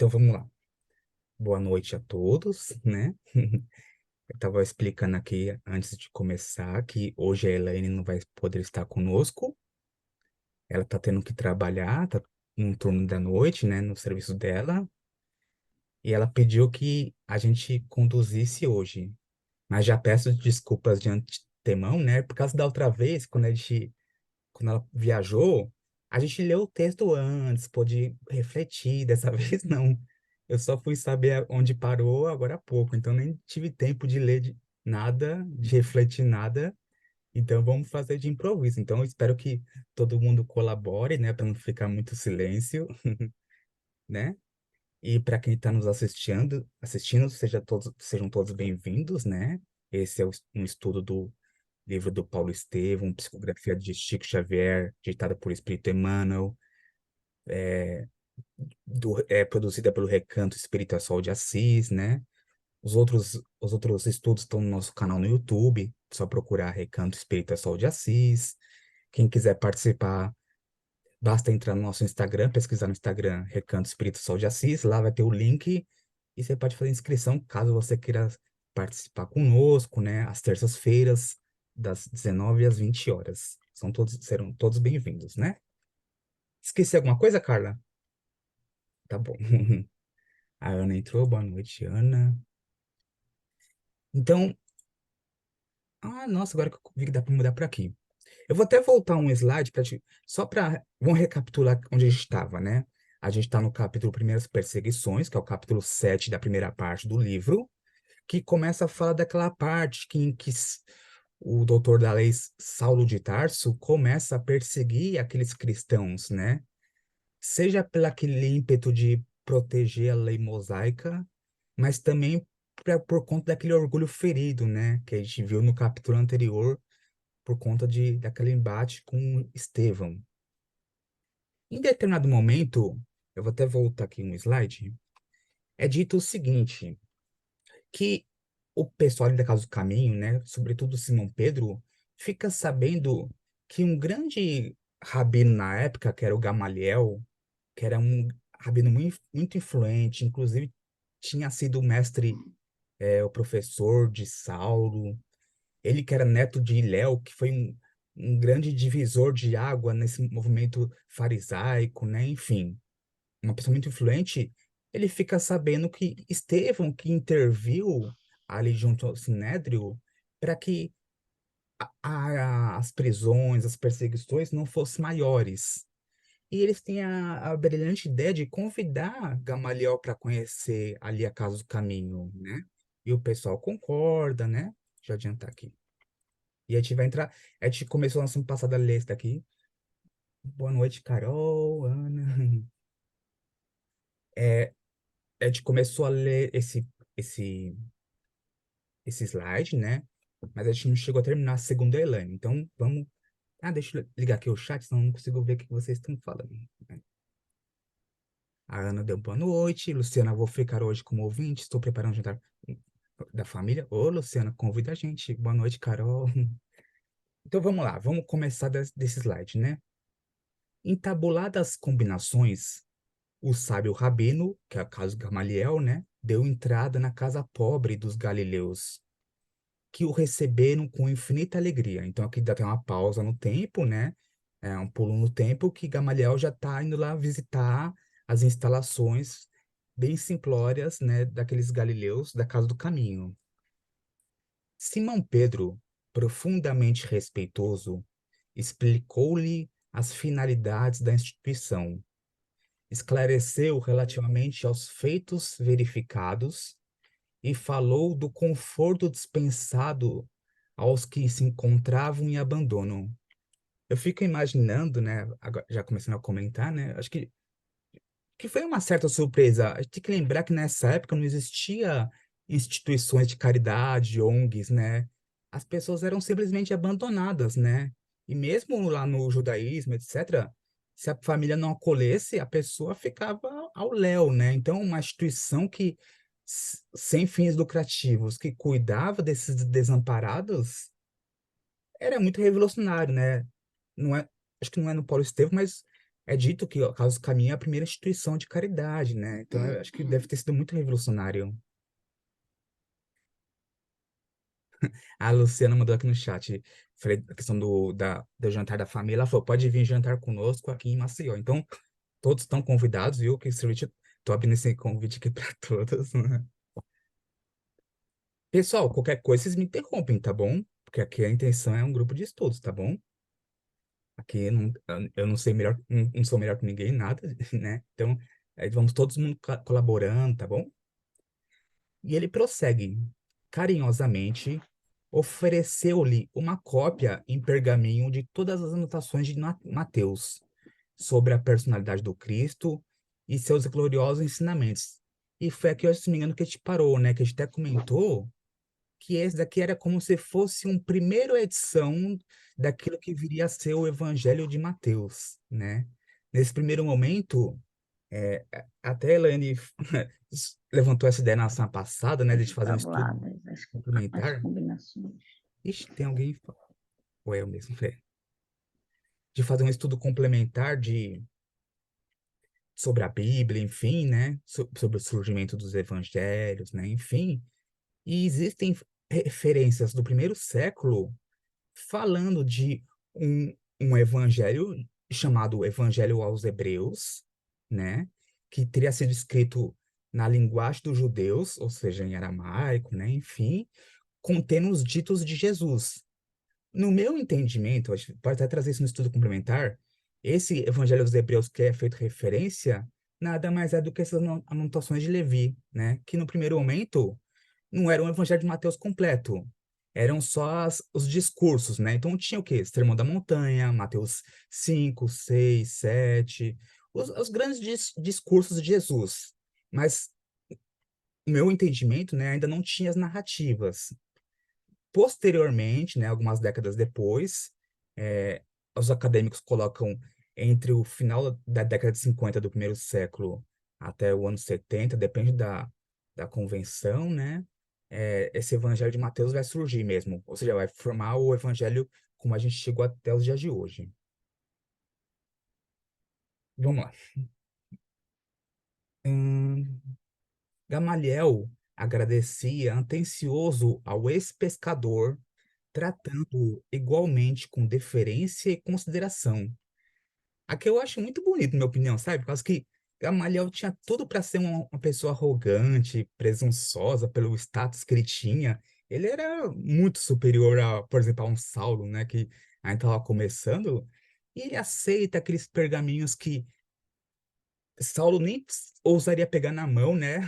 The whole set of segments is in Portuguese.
Então vamos lá. Boa noite a todos, né? Eu estava explicando aqui antes de começar que hoje a Elaine não vai poder estar conosco. Ela está tendo que trabalhar, tá no turno da noite, né, no serviço dela, e ela pediu que a gente conduzisse hoje. Mas já peço desculpas de antemão, né? Por causa da outra vez, quando ela viajou, a gente leu o texto antes, pôde refletir. Dessa vez, não. Eu só fui saber onde parou agora há pouco, então nem tive tempo de ler nada, de refletir nada. Então vamos fazer de improviso. Então eu espero que todo mundo colabore, né, para não ficar muito silêncio, né? E para quem está nos assistindo, sejam todos bem-vindos, né? Esse é um estudo do livro do Paulo Estevam, Psicografia de Chico Xavier, ditada por Espírito Emmanuel, produzida pelo Recanto Espírita Sol de Assis, né? Os outros estudos estão no nosso canal no YouTube, só procurar Recanto Espírita Sol de Assis. Quem quiser participar, basta entrar no nosso Instagram, pesquisar no Instagram Recanto Espírita Sol de Assis, lá vai ter o link e você pode fazer inscrição caso você queira participar conosco, né? Às terças-feiras, das 19 às 20 horas. Serão todos bem-vindos, né? Esqueci alguma coisa, Carla? Tá bom. A Ana entrou, boa noite, Ana. Então, nossa, agora que eu vi que dá para mudar para aqui. Eu vou até voltar um slide para só para, vamos recapitular onde a gente estava, né? A gente está no capítulo Primeiras Perseguições, que é o capítulo 7 da primeira parte do livro, que começa a falar daquela parte em que o doutor da lei Saulo de Tarso começa a perseguir aqueles cristãos, né? Seja pelo aquele ímpeto de proteger a lei mosaica, mas também por conta daquele orgulho ferido, né? Que a gente viu no capítulo anterior, por conta daquele embate com Estevão. Em determinado momento, eu vou até voltar aqui um slide, é dito o seguinte, que o pessoal ali da Casa do Caminho, né, sobretudo Simão Pedro, fica sabendo que um grande rabino na época, que era o Gamaliel, que era um rabino muito influente, inclusive tinha sido o mestre, o professor de Saulo, ele que era neto de Hilel, que foi um grande divisor de água nesse movimento farisaico, né? Enfim, uma pessoa muito influente, ele fica sabendo que Estevão, que interviu ali junto ao Sinédrio, para que as prisões, as perseguições não fossem maiores. E eles têm a brilhante ideia de convidar Gamaliel para conhecer ali a Casa do Caminho, né? E o pessoal concorda, né? Deixa eu adiantar aqui. E a gente vai entrar. A gente começou na semana passada a ler esse daqui. Boa noite, Carol, Ana. É, a gente começou a ler esse slide, né? Mas a gente não chegou a terminar segundo a Elaine. Então, vamos. Deixa eu ligar aqui o chat, senão eu não consigo ver o que vocês estão falando, né? A Ana deu boa noite. Luciana, vou ficar hoje como ouvinte. Estou preparando um jantar da família. Ô, Luciana, convida a gente. Boa noite, Carol. Então, vamos lá. Vamos começar desse slide, né? Entabuladas as combinações, o sábio rabino, que é o caso Gamaliel, né, deu entrada na casa pobre dos galileus, que o receberam com infinita alegria. Então aqui dá até uma pausa no tempo, né? É um pulo no tempo que Gamaliel já está indo lá visitar as instalações bem simplórias, né, daqueles galileus da Casa do Caminho. Simão Pedro, profundamente respeitoso, explicou-lhe as finalidades da instituição, esclareceu relativamente aos feitos verificados e falou do conforto dispensado aos que se encontravam em abandono. Eu fico imaginando, né, já começando a comentar, né, acho que foi uma certa surpresa. A gente tem que lembrar que nessa época não existia instituições de caridade, ONGs, né? As pessoas eram simplesmente abandonadas, né? E mesmo lá no judaísmo, etc., se a família não acolhesse, a pessoa ficava ao léu, né? Então, uma instituição que, sem fins lucrativos, que cuidava desses desamparados, era muito revolucionário, né? Não é, acho que não é no Paulo Estevam, mas É dito que o Carlos Caminha é a primeira instituição de caridade, né? Então, eu acho que deve ter sido muito revolucionário. A Luciana mandou aqui no chat, falei a questão do jantar da família, ela falou, pode vir jantar conosco aqui em Maceió. Então, todos estão convidados, viu? Que tô abrindo esse convite aqui para todos, né? Pessoal, qualquer coisa vocês me interrompem, tá bom? Porque aqui a intenção é um grupo de estudos, tá bom? Aqui eu não sei melhor, não sou melhor que ninguém, em nada, né? Então, vamos todos mundo colaborando, tá bom? E ele prossegue, carinhosamente, ofereceu-lhe uma cópia em pergaminho de todas as anotações de Mateus sobre a personalidade do Cristo e seus gloriosos ensinamentos. E foi aqui, se não me engano, que a gente parou, né? Que a gente até comentou que esse daqui era como se fosse uma primeira edição daquilo que viria a ser o Evangelho de Mateus, né? Nesse primeiro momento, até a Elaine levantou essa ideia na semana passada, né, de a gente fazer um estudo Tabuladas, as complementar. combinações. Ixi, tem alguém, ou eu mesmo, de fazer um estudo complementar sobre a Bíblia, enfim, né, sobre o surgimento dos evangelhos, né, enfim. E existem referências do primeiro século falando de um evangelho chamado Evangelho aos Hebreus, né? Que teria sido escrito na linguagem dos judeus, ou seja, em aramaico, né? Enfim, contendo os ditos de Jesus. No meu entendimento, acho que pode até trazer isso no estudo complementar, esse Evangelho dos Hebreus que é feito referência, nada mais é do que essas anotações de Levi, né? Que no primeiro momento não era um evangelho de Mateus completo. Eram só os discursos, né? Então tinha o quê? Sermão da Montanha, Mateus 5, 6, 7, os grandes discursos de Jesus. Mas o meu entendimento, né, ainda não tinha as narrativas. Posteriormente, né, algumas décadas depois, é, os acadêmicos colocam entre o final da década de 50 do primeiro século até o ano 70, depende da convenção, né? Esse evangelho de Mateus vai surgir mesmo, ou seja, vai formar o evangelho como a gente chegou até os dias de hoje. Vamos lá. Hum, Gamaliel agradecia atencioso ao ex-pescador, tratando igualmente com deferência e consideração. Aqui eu acho muito bonito, na minha opinião, sabe? Por causa que Gamaliel tinha tudo para ser uma pessoa arrogante, presunçosa pelo status que ele tinha. Ele era muito superior a, por exemplo, a um Saulo, né? Que ainda estava começando. E ele aceita aqueles pergaminhos que Saulo nem ousaria pegar na mão, né?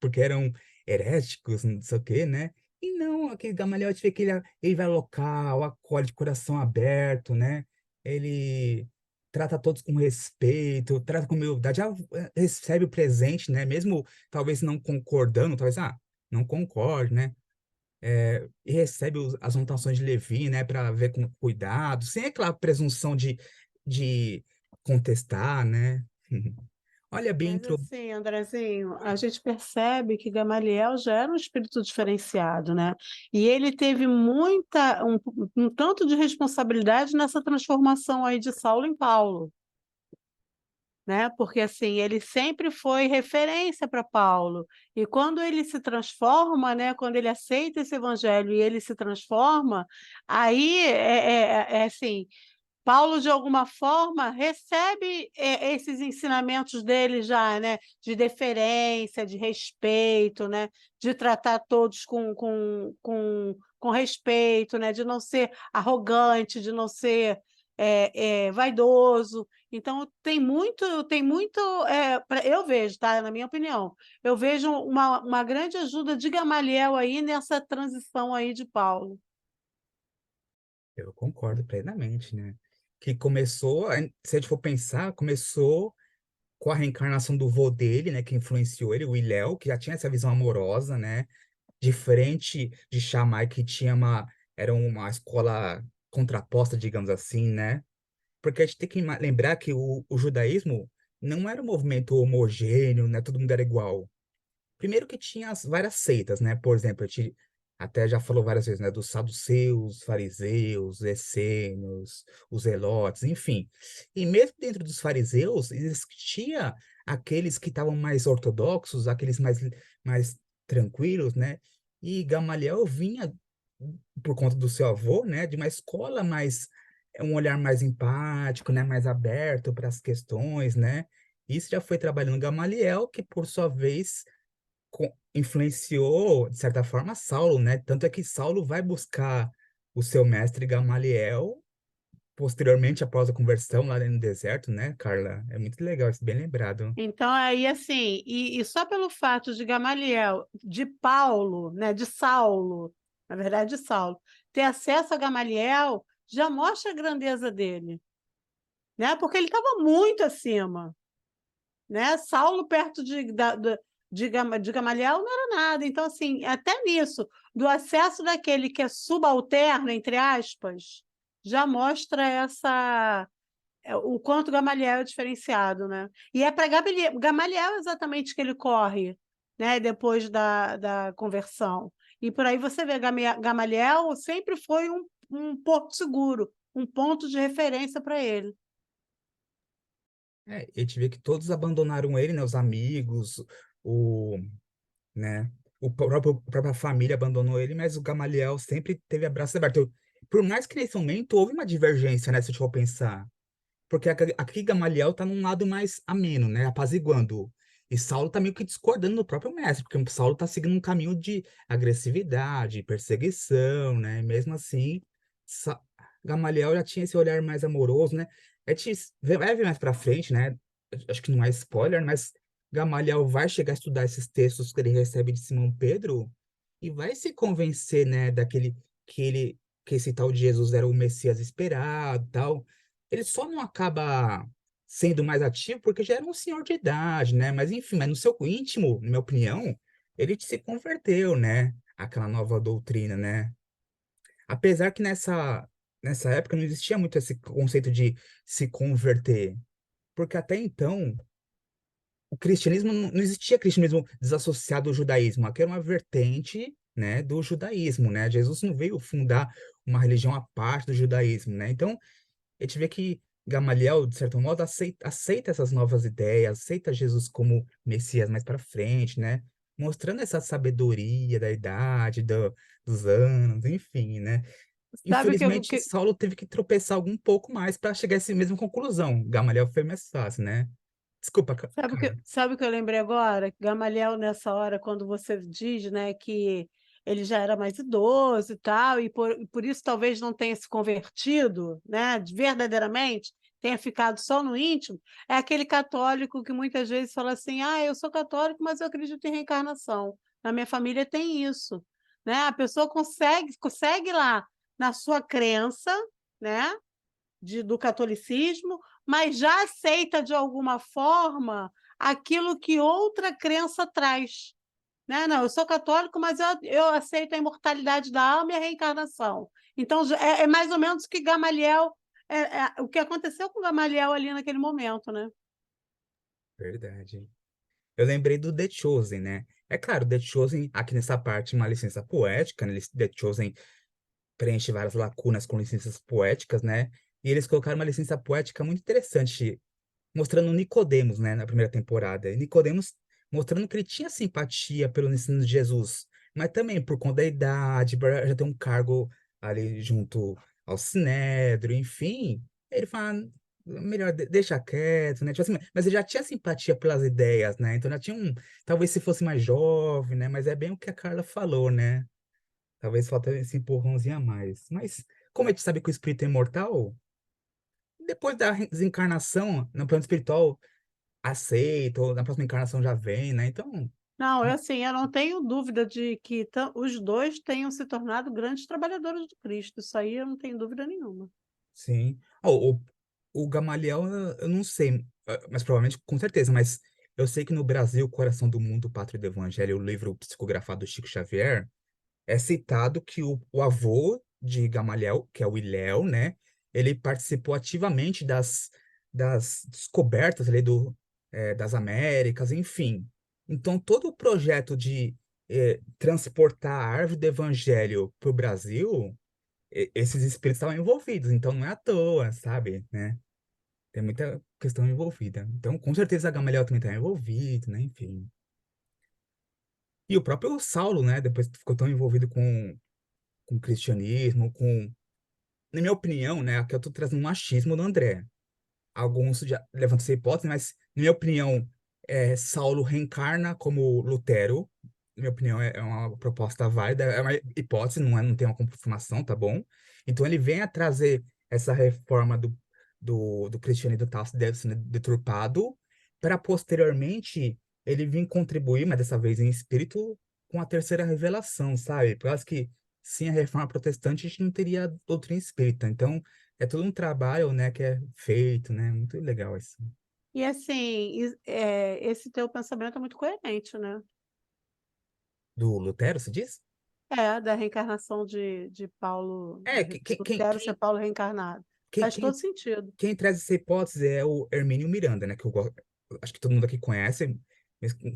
Porque eram heréticos, não sei o quê, né? E não, aquele Gamaliel, a gente vê que ele vai ao local, acolhe de coração aberto, né? Ele trata todos com respeito, trata com humildade, recebe o presente, né? Mesmo talvez não concordando, talvez, não concorde, né? E recebe as anotações de Levi, né? Para ver com cuidado, sem aquela presunção de contestar, né? Olha bem, Mas assim, Andrezinho, a gente percebe que Gamaliel já era um espírito diferenciado, né? E ele teve um tanto de responsabilidade nessa transformação aí de Saulo em Paulo, né? Porque assim, ele sempre foi referência para Paulo. E quando ele se transforma, né? Quando ele aceita esse evangelho e ele se transforma, aí é assim. Paulo, de alguma forma, recebe esses ensinamentos dele já, né, de deferência, de respeito, né, de tratar todos com respeito, né, de não ser arrogante, de não ser vaidoso. Então, eu vejo, tá, na minha opinião, eu vejo uma grande ajuda de Gamaliel aí nessa transição aí de Paulo. eu concordo plenamente, né? Que começou, se a gente for pensar, começou com a reencarnação do vô dele, né? Que influenciou ele, o Ilhéu, que já tinha essa visão amorosa, né? Diferente de Shammai, que era uma escola contraposta, digamos assim, né? Porque a gente tem que lembrar que o judaísmo não era um movimento homogêneo, né? Todo mundo era igual. Primeiro que tinha as várias seitas, né? Por exemplo, até já falou várias vezes, né, dos saduceus, fariseus, essênios, os zelotes, enfim. E mesmo dentro dos fariseus, existia aqueles que estavam mais ortodoxos, aqueles mais tranquilos, né? E Gamaliel vinha, por conta do seu avô, né, de uma escola mais, um olhar mais empático, né, mais aberto para as questões, né? Isso já foi trabalhando Gamaliel, que por sua vez influenciou, de certa forma, Saulo, né? Tanto é que Saulo vai buscar o seu mestre Gamaliel, posteriormente, após a conversão lá no deserto, né, Carla? É muito legal, isso bem lembrado. Então, aí, assim, e só pelo fato de Gamaliel, de Paulo, né, de Saulo, na verdade, de Saulo, ter acesso a Gamaliel, já mostra a grandeza dele, né? Porque ele estava muito acima, né? Saulo perto de Gamaliel não era nada. Então, assim, até nisso, do acesso daquele que é subalterno, entre aspas, já mostra o quanto Gamaliel é diferenciado, né? E é para Gamaliel exatamente que ele corre, né? Depois da conversão. E por aí você vê, Gamaliel sempre foi um porto seguro, um ponto de referência para ele. É, e a gente vê que todos abandonaram ele, né? Os amigos, o, né? A própria família abandonou ele, mas o Gamaliel sempre teve abraço aberto. Por mais que nesse momento houve uma divergência, né? Se a gente for pensar. Porque aqui Gamaliel tá num lado mais ameno, né? Apaziguando. E Saulo tá meio que discordando do próprio mestre, porque o Saulo tá seguindo um caminho de agressividade, perseguição, né? Mesmo assim, Sa Gamaliel já tinha esse olhar mais amoroso, né? Vai ver mais pra frente, né? Acho que não é spoiler, mas Gamaliel vai chegar a estudar esses textos que ele recebe de Simão Pedro e vai se convencer, né, que ele que esse tal de Jesus era o Messias esperado, tal. Ele só não acaba sendo mais ativo porque já era um senhor de idade, né? Mas enfim, mas no seu íntimo, na minha opinião, ele se converteu, né? Aquela nova doutrina, né? Apesar que nessa época não existia muito esse conceito de se converter, porque até então o cristianismo não existia cristianismo desassociado do judaísmo, aqui era uma vertente, né, do judaísmo, né? Jesus não veio fundar uma religião à parte do judaísmo, né? Então a gente vê que Gamaliel, de certo modo, aceita essas novas ideias, aceita Jesus como Messias mais para frente, né? Mostrando essa sabedoria da idade, dos anos, enfim, né? Sabe o que, Infelizmente, Saulo teve que tropeçar algum pouco mais para chegar a essa mesma conclusão. Gamaliel foi mais fácil, né? Desculpa, Carla. sabe o que eu lembrei agora? Gamaliel, nessa hora, quando você diz, né, que ele já era mais idoso e tal, e por isso talvez não tenha se convertido, né, verdadeiramente, tenha ficado só no íntimo, é aquele católico que muitas vezes fala assim: ah, eu sou católico, mas eu acredito em reencarnação. Na minha família tem isso, né? A pessoa consegue lá na sua crença, né? Do catolicismo, mas já aceita de alguma forma aquilo que outra crença traz. Né? Não, eu sou católico, mas eu aceito a imortalidade da alma e a reencarnação. Então, é mais ou menos o que Gamaliel, o que aconteceu com Gamaliel ali naquele momento, né? Verdade. Eu lembrei do The Chosen, né? É claro, The Chosen, aqui nessa parte, uma licença poética, né? The Chosen preenche várias lacunas com licenças poéticas, né? E eles colocaram uma licença poética muito interessante, mostrando Nicodemos, né, na primeira temporada. E Nicodemos mostrando que ele tinha simpatia pelo ensino de Jesus, mas também por conta da idade, por já ter um cargo ali junto ao Sinédrio, enfim, ele fala, melhor deixa quieto, né? Tipo assim, mas ele já tinha simpatia pelas ideias, né? Então já tinha talvez se fosse mais jovem, né? Mas é bem o que a Carla falou, né? Talvez falta esse empurrãozinho a mais. Mas como a gente sabe que o espírito é imortal, depois da desencarnação, no plano espiritual, aceita, ou na próxima encarnação já vem, né? Então, Não, é assim, eu não tenho dúvida de que os dois tenham se tornado grandes trabalhadores de Cristo. Isso aí eu não tenho dúvida nenhuma. sim. O Gamaliel, eu não sei, mas provavelmente, com certeza, mas eu sei que no Brasil, Coração do Mundo, Pátria do Evangelho, o livro psicografado do Chico Xavier, é citado que o avô de Gamaliel, que é o Iléu, né? Ele participou ativamente das descobertas ali das Américas, enfim. Então, todo o projeto de transportar a árvore do evangelho para o Brasil, esses espíritos estavam envolvidos, então não é à toa, sabe, né? Tem muita questão envolvida. Então, com certeza a Gamaliel também está envolvido, né? Enfim. E o próprio Saulo, né? Depois ficou tão envolvido com o cristianismo, na minha opinião, né? Aqui eu tô trazendo um machismo do André. Alguns já levantam essa hipótese, mas, na minha opinião, Saulo reencarna como Lutero. Na minha opinião, é uma proposta válida, é uma hipótese, não tem uma confirmação, tá bom? Então, ele vem a trazer essa reforma do cristianismo que estava sendo deturpado, para posteriormente ele vir contribuir, mas dessa vez em espírito, com a terceira revelação, sabe? Por causa que, sem a reforma protestante, a gente não teria doutrina espírita. Então, é todo um trabalho, né, que é feito, né? Muito legal isso. E assim, esse teu pensamento é muito coerente, né? Do Lutero, se diz? É, da reencarnação de Paulo, É, Lutero ser Paulo reencarnado. quem, Faz todo quem, sentido. quem traz essa hipótese é o Hermínio Miranda, né? Acho que todo mundo aqui conhece.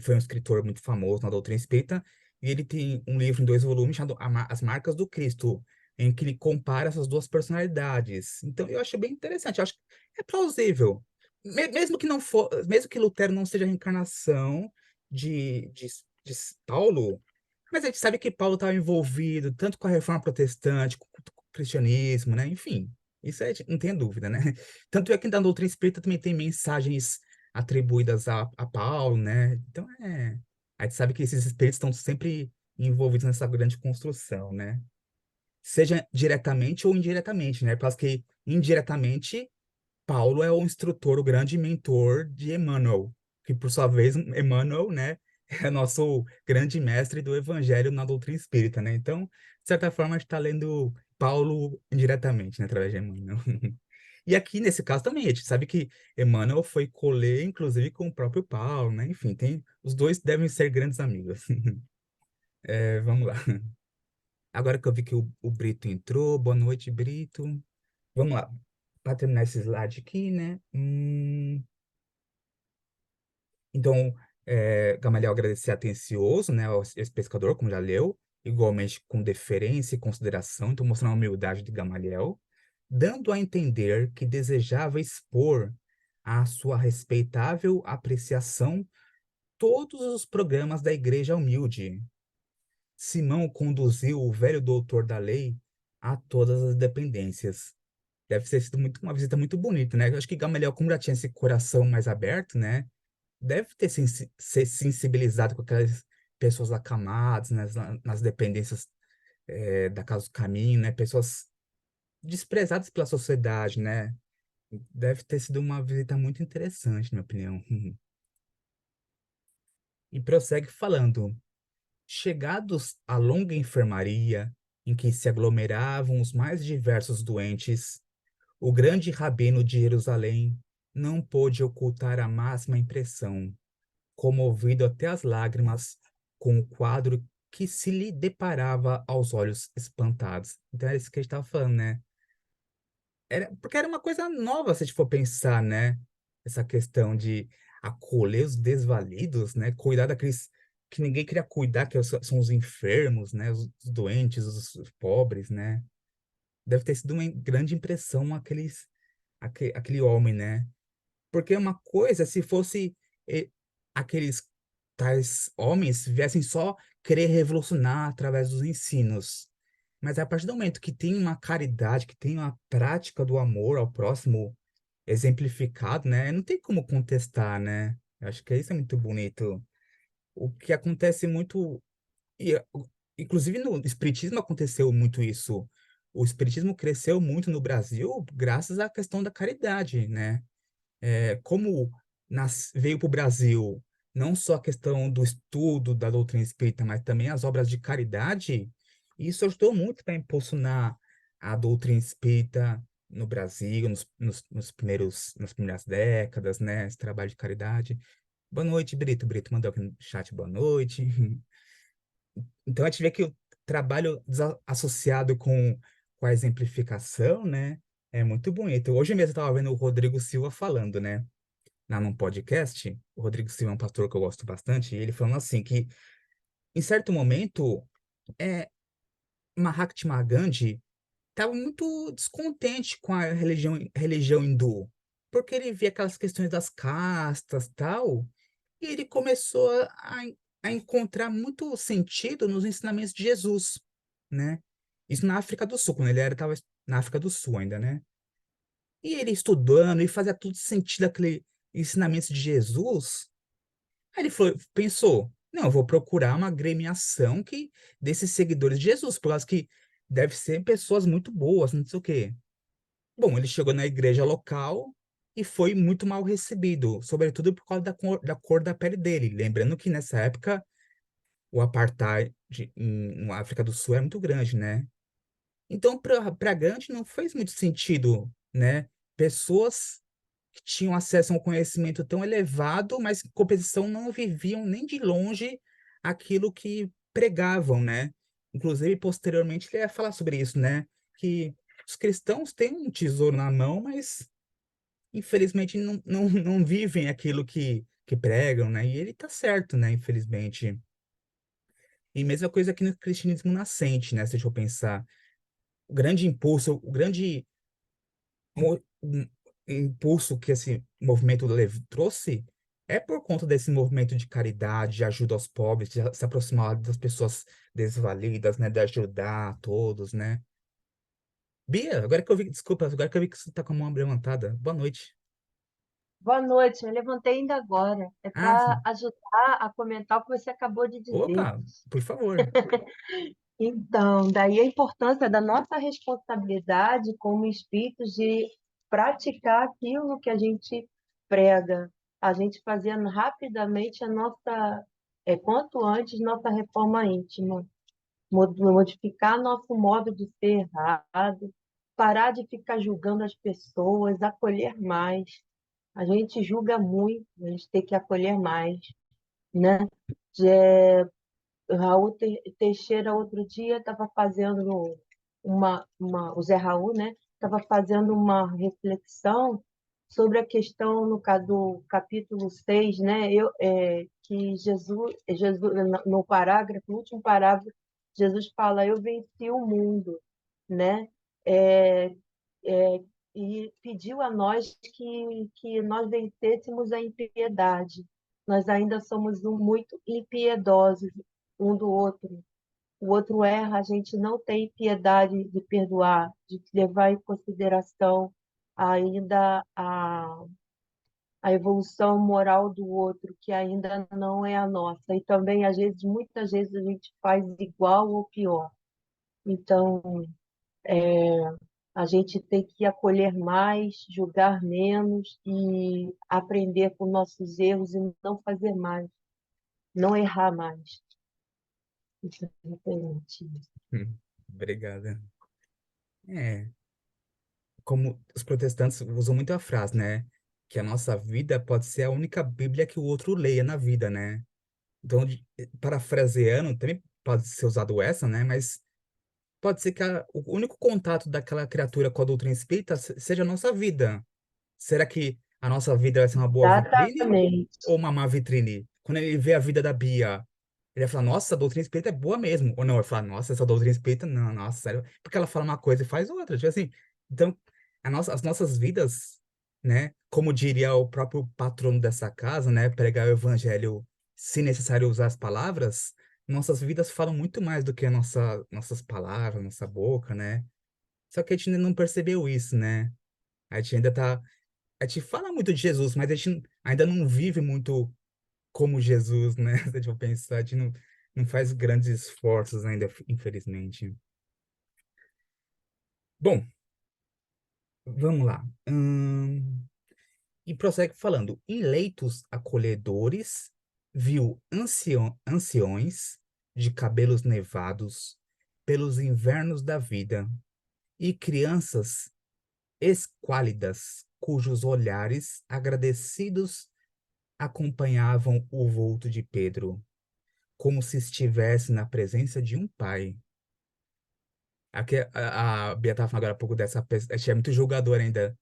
Foi um escritor muito famoso na doutrina espírita. E ele tem um livro em 2 volumes chamado As Marcas do Cristo, em que ele compara essas duas personalidades. Então, eu acho bem interessante. Eu acho que é plausível. Mesmo que não for, mesmo que Lutero não seja a reencarnação de Paulo, mas a gente sabe que Paulo estava envolvido tanto com a reforma protestante, com o cristianismo, né? Enfim. Isso não tem dúvida, né? Tanto é que na doutrina espírita também tem mensagens atribuídas a Paulo, né? Então, a gente sabe que esses espíritos estão sempre envolvidos nessa grande construção, né? Seja diretamente ou indiretamente, né? Porque que indiretamente Paulo é o instrutor, o grande mentor de Emmanuel, que por sua vez, Emmanuel, né, é nosso grande mestre do evangelho na doutrina espírita, né? Então, de certa forma, a gente está lendo Paulo indiretamente, né, através de Emmanuel. E aqui, nesse caso também, a gente sabe que Emmanuel foi coler, inclusive, com o próprio Paulo, né? Enfim, os dois devem ser grandes amigos. Vamos lá. Agora que eu vi que o Brito entrou, boa noite, Brito. Vamos lá. Para terminar esse slide aqui, né? Então, Gamaliel agradecer atencioso, né, esse pescador, como já leu, igualmente com deferência e consideração, então mostrando a humildade de Gamaliel, dando a entender que desejava expor à sua respeitável apreciação todos os programas da Igreja Humilde. Simão conduziu o velho doutor da lei a todas as dependências. Deve ter sido uma visita muito bonita, né? Eu acho que Gamaliel, como já tinha esse coração mais aberto, né? Deve ter ser sensibilizado com aquelas pessoas acamadas, nas dependências da Casa do Caminho, né? Pessoas desprezadas pela sociedade, né? Deve ter sido uma visita muito interessante, na minha opinião. E prossegue falando: chegados à longa enfermaria, em que se aglomeravam os mais diversos doentes, o grande rabino de Jerusalém não pôde ocultar a máxima impressão, comovido até as lágrimas com o quadro que se lhe deparava aos olhos espantados. Então era isso que a gente estava falando, né? Porque era uma coisa nova, se a gente for pensar, né? Essa questão de acolher os desvalidos, né? Cuidar daqueles que ninguém queria cuidar, que são os enfermos, né? Os doentes, os pobres, né? Deve ter sido uma grande impressão aquele homem, né? Porque uma coisa, se fosse aqueles tais homens viessem só querer revolucionar através dos ensinos. Mas a partir do momento que tem uma caridade, que tem uma prática do amor ao próximo exemplificado, né? Não tem como contestar, né? Eu acho que isso é muito bonito. O que acontece muito, e, inclusive no Espiritismo aconteceu muito isso. O Espiritismo cresceu muito no Brasil graças à questão da caridade, né? Como veio para o Brasil não só a questão do estudo da doutrina espírita, mas também as obras de caridade, isso ajudou muito para impulsionar a doutrina espírita no Brasil, nas primeiras décadas, né? Esse trabalho de caridade. Boa noite, Brito. Brito mandou aqui no chat boa noite. Então, a gente vê que o trabalho associado com a exemplificação, né? É muito bonito. Hoje mesmo eu estava vendo o Rodrigo Silva falando, né? Lá num podcast, o Rodrigo Silva é um pastor que eu gosto bastante, e ele falando assim que em certo momento, é, Mahatma Gandhi estava muito descontente com a religião hindu, porque ele via aquelas questões das castas, tal, e ele começou a encontrar muito sentido nos ensinamentos de Jesus, né? Isso na África do Sul, quando ele estava na África do Sul ainda, né? E ele estudando e fazia tudo sentido aquele ensinamento de Jesus. Aí ele falou, pensou, não, eu vou procurar uma agremiação que desses seguidores de Jesus, por causa que deve ser pessoas muito boas, não sei o quê. Bom, ele chegou na igreja local e foi muito mal recebido, sobretudo por causa da cor da pele dele. Lembrando que nessa época o apartheid na África do Sul é muito grande, né? Então, para Gandhi não fez muito sentido, né? Pessoas que tinham acesso a um conhecimento tão elevado, mas em compensação não viviam nem de longe aquilo que pregavam, né? Inclusive, posteriormente, ele ia falar sobre isso, né? Que os cristãos têm um tesouro na mão, mas infelizmente não vivem aquilo que pregam, né? E ele tá certo, né? Infelizmente. E mesma coisa aqui no cristianismo nascente, né? Se a gente for pensar, o grande impulso, o grande um impulso que esse movimento trouxe é por conta desse movimento de caridade, de ajuda aos pobres, de se aproximar das pessoas desvalidas, né? De ajudar a todos, né? Bia, agora que eu vi, desculpa, agora que eu vi que você tá com a mão levantada. Boa noite. Boa noite, me levantei ainda agora. É Ah, para ajudar a comentar o que você acabou de dizer. opa, por favor. Então, daí a importância da nossa responsabilidade como espíritos de praticar aquilo que a gente prega, a gente fazendo rapidamente a nossa, quanto antes, nossa reforma íntima, modificar nosso modo de ser errado, parar de ficar julgando as pessoas, acolher mais. A gente julga muito, a gente tem que acolher mais, né? Raul Teixeira, outro dia, estava fazendo o Zé Raul, né? Estava fazendo uma reflexão sobre a questão, no caso do capítulo 6, né? Que Jesus, no parágrafo, no último parágrafo, Jesus fala, eu venci o mundo, né? É, é, e pediu a nós que nós vencêssemos a impiedade. Nós ainda somos muito impiedosos um do outro. O outro erra, a gente não tem piedade de perdoar, de levar em consideração ainda a evolução moral do outro, que ainda não é a nossa. E também, às vezes, muitas vezes, a gente faz igual ou pior. Então, a gente tem que acolher mais, julgar menos e aprender com nossos erros e não fazer mais, não errar mais. Isso é diferente. Obrigada. É, como os protestantes usam muito a frase, né? Que a nossa vida pode ser a única Bíblia que o outro leia na vida, né? Então, parafraseando, também pode ser usado essa, né? Mas pode ser que o único contato daquela criatura com a doutrina espírita seja a nossa vida. Será que a nossa vida vai ser uma boa vitrine Exatamente. ou uma má vitrine? Quando ele vê a vida da Bia, ele vai falar, nossa, a doutrina espírita é boa mesmo. Ou não, ele vai falar, nossa, essa doutrina espírita, não, nossa, sério. Porque ela fala uma coisa e faz outra. Tipo assim, então, as nossas vidas, né? Como diria o próprio patrono dessa casa, né? Pregar o evangelho, se necessário usar as palavras, nossas vidas falam muito mais do que nossas palavras, nossa boca, né? Só que a gente ainda não percebeu isso, né? A gente ainda tá. A gente fala muito de Jesus, mas a gente ainda não vive muito como Jesus, né? Se a gente for pensar, a gente não faz grandes esforços ainda, infelizmente. Bom, vamos lá. E prossegue falando: em leitos acolhedores, viu anciões de cabelos nevados pelos invernos da vida e crianças esquálidas, cujos olhares agradecidos acompanhavam o vulto de Pedro, como se estivesse na presença de um pai. Aqui, a Bia estava falando agora há pouco dessa pessoa, a gente é muito julgador ainda.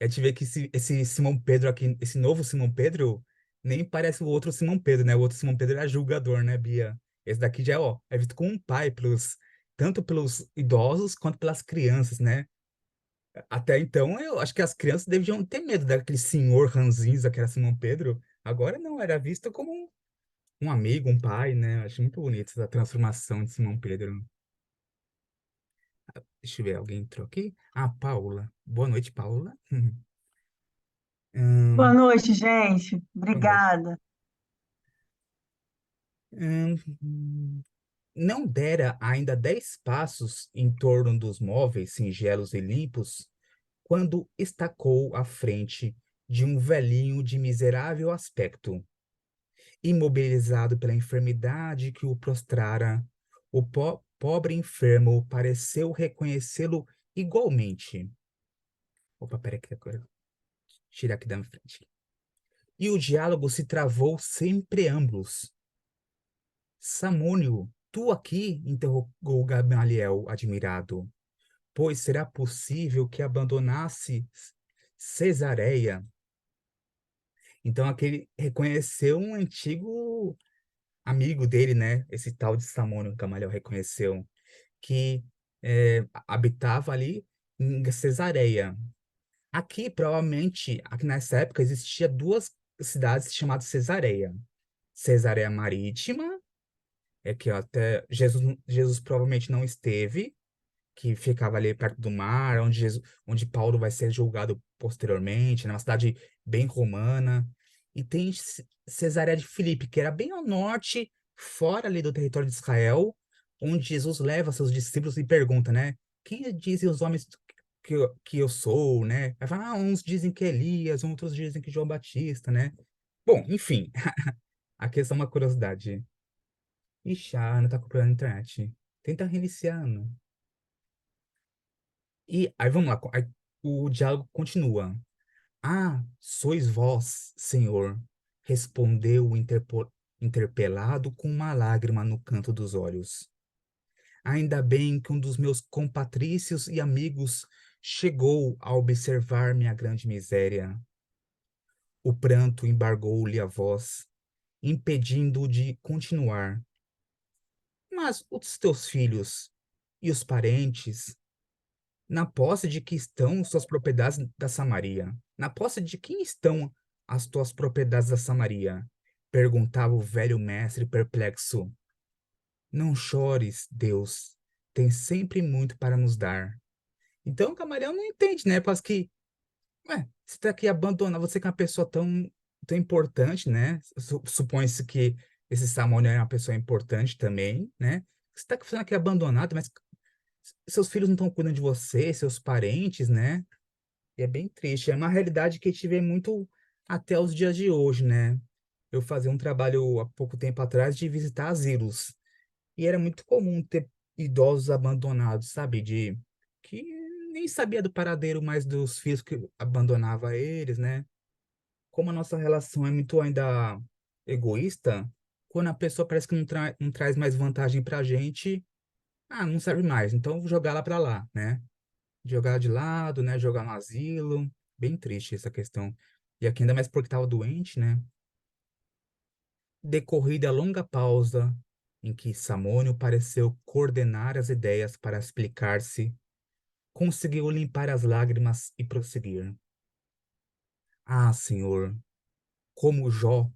A gente vê que esse Simão Pedro aqui, esse novo Simão Pedro, nem parece o outro Simão Pedro, né? O outro Simão Pedro era julgador, né, Bia? Esse daqui já, ó, é visto como um pai tanto pelos idosos quanto pelas crianças, né? Até então, eu acho que as crianças deviam ter medo daquele senhor ranzinza que era Simão Pedro. Agora não, era visto como um amigo, um pai, né? Acho muito bonito essa transformação de Simão Pedro. Deixa eu ver, alguém entrou aqui? Ah, Paula. Boa noite, Paula. Boa Hum, noite, gente. boa noite. Obrigada. Hum, não dera ainda 10 passos em torno dos móveis singelos e limpos, quando estacou à frente de um velhinho de miserável aspecto. Imobilizado pela enfermidade que o prostrara, o pobre enfermo pareceu reconhecê-lo igualmente. Opa, peraí, que agora tirar aqui da minha frente. E o diálogo se travou sem preâmbulos. Samônio, tu aqui? Interrogou Gamaliel, admirado. Pois será possível que abandonasse Cesareia? Então, aquele reconheceu um antigo amigo dele, né? Esse tal de Samônio, Gamaliel reconheceu, que habitava ali em Cesareia. Aqui, provavelmente, aqui nessa época, existia duas cidades chamadas Cesareia. Cesareia Marítima, que até Jesus provavelmente não esteve, que ficava ali perto do mar, onde Paulo vai ser julgado posteriormente, né? Uma cidade bem romana. E tem Cesareia de Filipe, que era bem ao norte, fora ali do território de Israel, onde Jesus leva seus discípulos e pergunta, né? Quem dizem os homens que eu sou, né? Vai falar, uns dizem que é Elias, outros dizem que João Batista, né? Bom, enfim, aqui é só uma curiosidade. Ixi, a Ana tá comprando a internet. Tenta reiniciar, Ana. E aí vamos lá, aí o diálogo continua. Ah, sois vós, Senhor, respondeu o interpelado com uma lágrima no canto dos olhos. Ainda bem que um dos meus compatrícios e amigos chegou a observar minha grande miséria. O pranto embargou-lhe a voz, impedindo-o de continuar. Mas os teus filhos e os parentes, na posse de que estão suas propriedades da Samaria? Na posse de quem estão as tuas propriedades da Samaria? Perguntava o velho mestre perplexo. Não chores, Deus, tem sempre muito para nos dar. Então, o camarão não entende, né? Parece que, ué, você está aqui abandonado, você que é uma pessoa tão importante, né? Supõe-se que esse Samônio é uma pessoa importante também, né? Você está ficando aqui abandonado, mas seus filhos não estão cuidando de você, seus parentes, né? E é bem triste. É uma realidade que a gente vê muito até os dias de hoje, né? Eu fazia um trabalho há pouco tempo atrás de visitar asilos. E era muito comum ter idosos abandonados, sabe? Que nem sabia do paradeiro mais dos filhos que abandonava eles, né? Como a nossa relação é muito ainda egoísta, quando a pessoa parece que não traz mais vantagem pra gente, não serve mais. Então, vou jogar ela pra lá, né? Jogar de lado, né? Jogar no asilo. Bem triste essa questão. E aqui ainda mais porque estava doente, né? Decorrida a longa pausa, em que Samônio pareceu coordenar as ideias para explicar-se, conseguiu limpar as lágrimas e prosseguir. Ah, senhor, como Jó.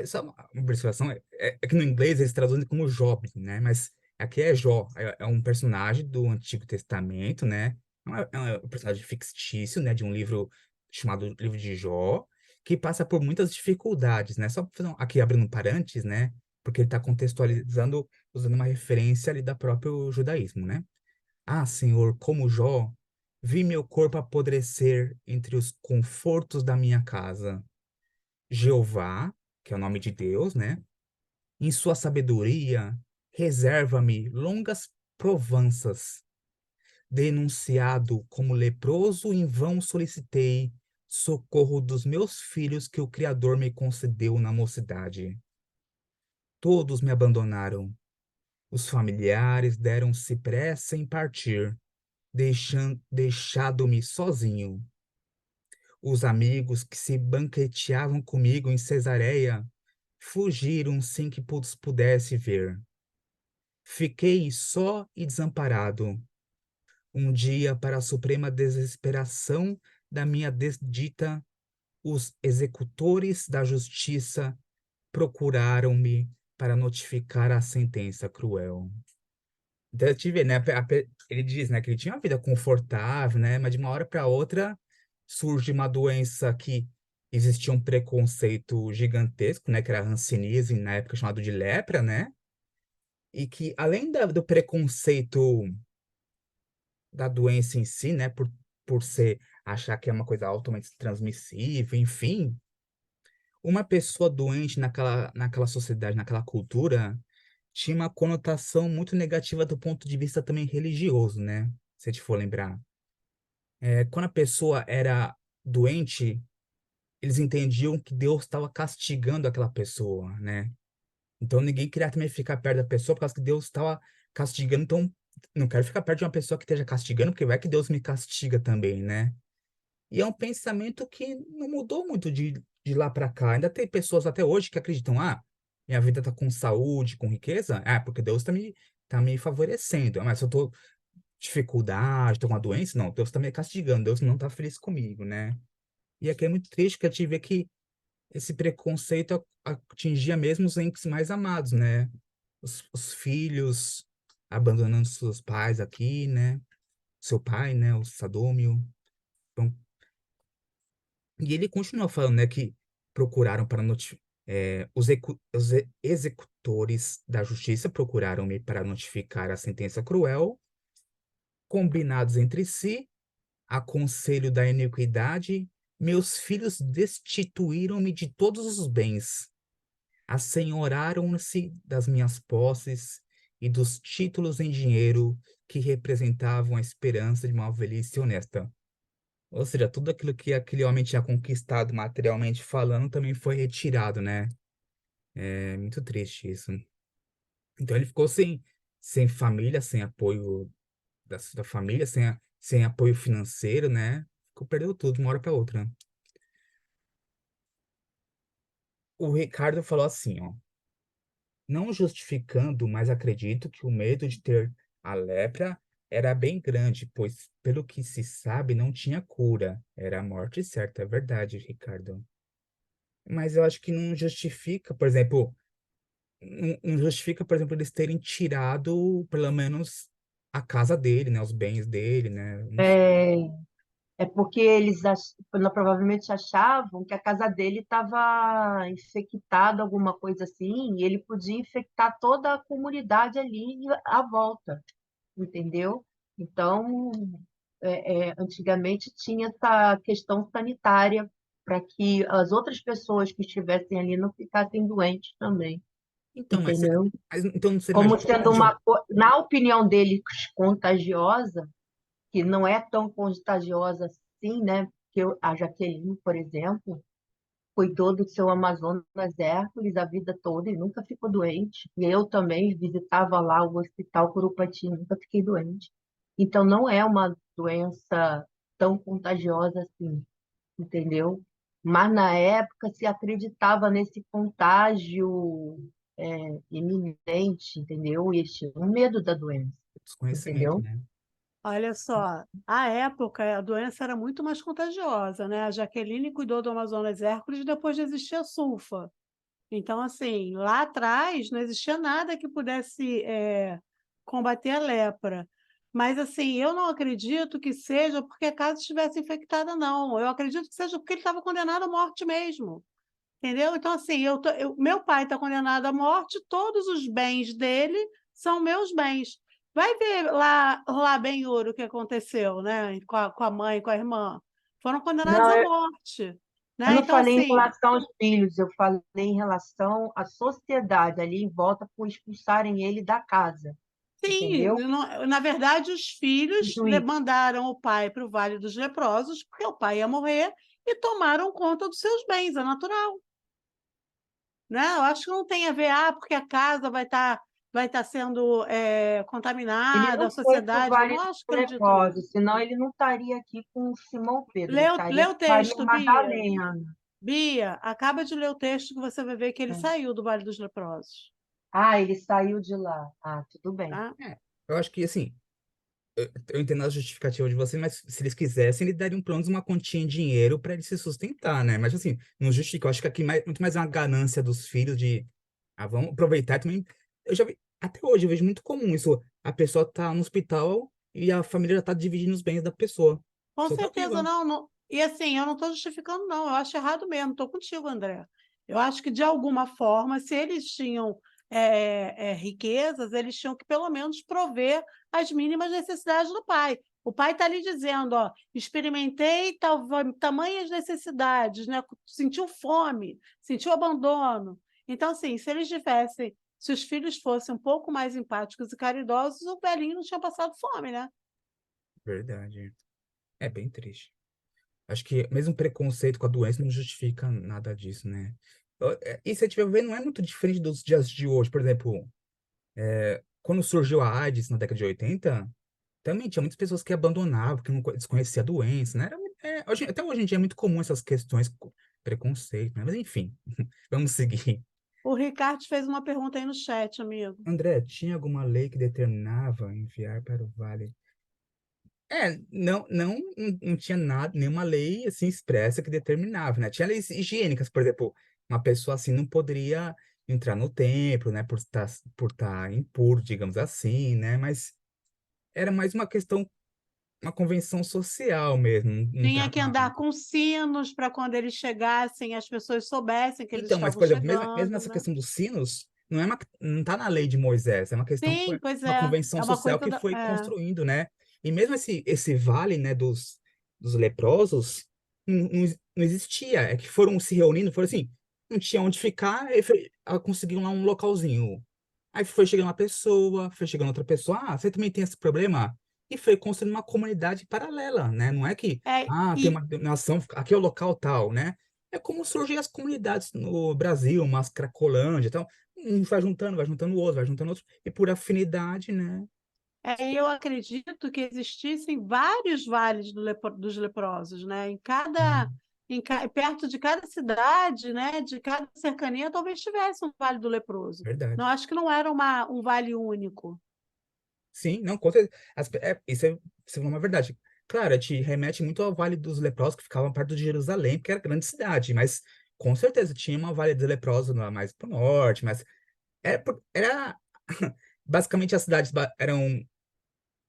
Só uma observação, é que no inglês eles traduzem como Job, né? Mas aqui é Jó, é um personagem do Antigo Testamento, né? É um personagem fictício, né? De um livro chamado Livro de Jó, que passa por muitas dificuldades, né? Só aqui abrindo um parênteses, né? Porque ele está contextualizando, usando uma referência ali da próprio judaísmo, né? Ah, Senhor, como Jó, vi meu corpo apodrecer entre os confortos da minha casa. Jeová, que é o nome de Deus, né? Em sua sabedoria, reserva-me longas provanças. Denunciado como leproso, em vão solicitei socorro dos meus filhos que o Criador me concedeu na mocidade. Todos me abandonaram. Os familiares deram-se pressa em partir, deixado-me sozinho. Os amigos que se banqueteavam comigo em Cesareia fugiram sem que pudesse ver. Fiquei só e desamparado. Um dia, para a suprema desesperação da minha desdita, os executores da justiça procuraram-me para notificar a sentença cruel. Então, eu tive, né, ele diz, né, que ele tinha uma vida confortável, né, mas de uma hora para outra surge uma doença que existia um preconceito gigantesco, né, que era a hanseníase, na época chamado de lepra, né, e que além do preconceito da doença em si, né, por ser, achar que é uma coisa altamente transmissível, enfim, uma pessoa doente naquela sociedade, naquela cultura, tinha uma conotação muito negativa do ponto de vista também religioso, né? Se a gente for lembrar. Quando a pessoa era doente, eles entendiam que Deus estava castigando aquela pessoa, né? Então ninguém queria também ficar perto da pessoa por causa que Deus estava castigando. Então, não quero ficar perto de uma pessoa que esteja castigando, porque vai que Deus me castiga também, né? E é um pensamento que não mudou muito de lá para cá. Ainda tem pessoas até hoje que acreditam, minha vida tá com saúde, com riqueza, porque Deus tá me favorecendo. Mas se eu tô dificuldade, tô com uma doença, não, Deus tá me castigando, Deus não tá feliz comigo, né? E aqui é muito triste que a gente vê que esse preconceito atingia mesmo os entes mais amados, né? Os filhos abandonando seus pais aqui, né? Seu pai, né? O Sadômio. Então, e ele continua falando, né, que procuraram para os executores da justiça procuraram-me para notificar a sentença cruel, combinados entre si, a conselho da iniquidade, meus filhos destituíram-me de todos os bens, assenhoraram-se das minhas posses e dos títulos em dinheiro que representavam a esperança de uma velhice honesta. Ou seja, tudo aquilo que aquele homem tinha conquistado materialmente falando também foi retirado, né? É muito triste isso. Então ele ficou sem família, sem apoio da família, sem apoio financeiro, né? Perdeu tudo de uma hora para outra. O Ricardo falou assim, ó. Não justificando, mas acredito que o medo de ter a lepra era bem grande, pois, pelo que se sabe, não tinha cura. Era a morte certa, é verdade, Ricardo. Mas eu acho que não justifica, por exemplo, não justifica, por exemplo, eles terem tirado, pelo menos, a casa dele, né? Os bens dele, né? Não sei. É, é porque eles provavelmente achavam que a casa dele estava infectada, alguma coisa assim, e ele podia infectar toda a comunidade ali à volta, entendeu? Então, antigamente tinha essa questão sanitária para que as outras pessoas que estivessem ali não ficassem doentes também, Então, entendeu? então não seria mais Como sendo na opinião dele, contagiosa, que não é tão contagiosa assim, né? Porque a Jaqueline, por exemplo, cuidou do seu Amazonas Hércules a vida toda e nunca ficou doente. E eu também visitava lá o Hospital Curupati, nunca fiquei doente. Então, não é uma doença tão contagiosa assim, entendeu? Mas na época se acreditava nesse contágio iminente, entendeu? E eles tinham medo da doença, desconhecimento, entendeu? né? Olha só, à época a doença era muito mais contagiosa, né? A Jaqueline cuidou do Amazonas Hércules depois de existir a sulfa. Então, assim, lá atrás não existia nada que pudesse combater a lepra. Mas, assim, eu não acredito que seja porque a casa estivesse infectada, não. Eu acredito que seja porque ele estava condenado à morte mesmo. Entendeu? Então, assim, meu pai está condenado à morte, todos os bens dele são meus bens. Vai ver lá bem ouro o que aconteceu, né? Com a mãe, com a irmã. Foram condenados Não, à eu, morte, eu né? não Então, falei em assim, relação aos filhos, eu falei em relação à sociedade ali em volta por expulsarem ele da casa, sim, entendeu? na verdade, os filhos Tudo isso. mandaram o pai para o Vale dos Leprosos, porque o pai ia morrer, e tomaram conta dos seus bens, é natural. Né? Eu acho que não tem a ver, porque a casa vai estar sendo Ele contaminada, a não foi para o sociedade. Eu Vale não dos acredito nisso. Leprosos, senão ele não estaria aqui com o Simão Pedro, ele Lê estaria o com Maria texto, Bia. Madalena. Bia, acaba de ler o texto que você vai ver que ele Ah, saiu do Vale dos Leprosos, ele saiu de lá. Ah, tudo bem. tá? É, eu acho que, assim, eu entendo a justificativa de você, mas se eles quisessem, eles dariam pelo menos uma quantia em dinheiro para ele se sustentar, né? Mas, assim, não justifica. Eu acho que aqui muito mais é uma ganância dos filhos de, vamos aproveitar e também. Eu já vi, até hoje, eu vejo muito comum isso. A pessoa tá no hospital e a família já tá dividindo os bens da pessoa. A Com pessoa tá certeza viva. não, e assim, eu não estou justificando, não, eu acho errado mesmo, estou contigo, André. Eu acho que, de alguma forma, se eles tinham riquezas, eles tinham que, pelo menos, prover as mínimas necessidades do pai. O pai está ali dizendo, ó, experimentei tamanhas necessidades, né? Sentiu fome, sentiu abandono. Então, assim, se os filhos fossem um pouco mais empáticos e caridosos, o velhinho não tinha passado fome, né? Verdade. É bem triste. Acho que mesmo preconceito com a doença não justifica nada disso, né? E se a gente ver, não é muito diferente dos dias de hoje. Por exemplo, quando surgiu a AIDS na década de 80, também tinha muitas pessoas que abandonavam, que não desconheciam a doença, né? Até hoje em dia é muito comum essas questões, preconceito, né? Mas enfim, vamos seguir. O Ricardo fez uma pergunta aí no chat, amigo. André, tinha alguma lei que determinava enviar para o vale? Não tinha nada, nenhuma lei assim expressa que determinava, né? Tinha leis higiênicas, por exemplo, uma pessoa assim não poderia entrar no templo, né? Por estar impuro, digamos assim, né? Mas era mais uma questão, uma convenção social mesmo, não Tinha que tava. andar com sinos para quando eles chegassem, as pessoas soubessem que eles Então, mas, estavam por exemplo, mesmo chegando, essa né? questão dos sinos, não tá na lei de Moisés, é uma questão, Sim, pois uma é. convenção É uma social coisa que da. foi construindo, né? E mesmo esse vale, né, dos leprosos, não existia, é que foram se reunindo, foram assim, não tinha onde ficar, e conseguiram lá um localzinho. Aí foi chegando uma pessoa, foi chegando outra pessoa, você também tem esse problema? E foi construindo uma comunidade paralela, né? Não é que, É, tem uma nação, aqui é o local tal, né? É como surgem as comunidades no Brasil, umas Cracolândia, então, vai juntando o outro, vai juntando outro, e por afinidade, né? eu acredito que existissem vários vales dos leprosos, né? Hum, Perto de cada cidade, né? De cada cercania, talvez tivesse um vale do leproso. Não verdade. acho que não era um vale único. Sim, não, com certeza. Isso é uma verdade. Claro, te remete muito ao Vale dos Leprosos, que ficava perto de Jerusalém, porque era grande cidade, mas com certeza tinha uma Vale dos Leprosos lá mais pro norte, mas era basicamente as cidades eram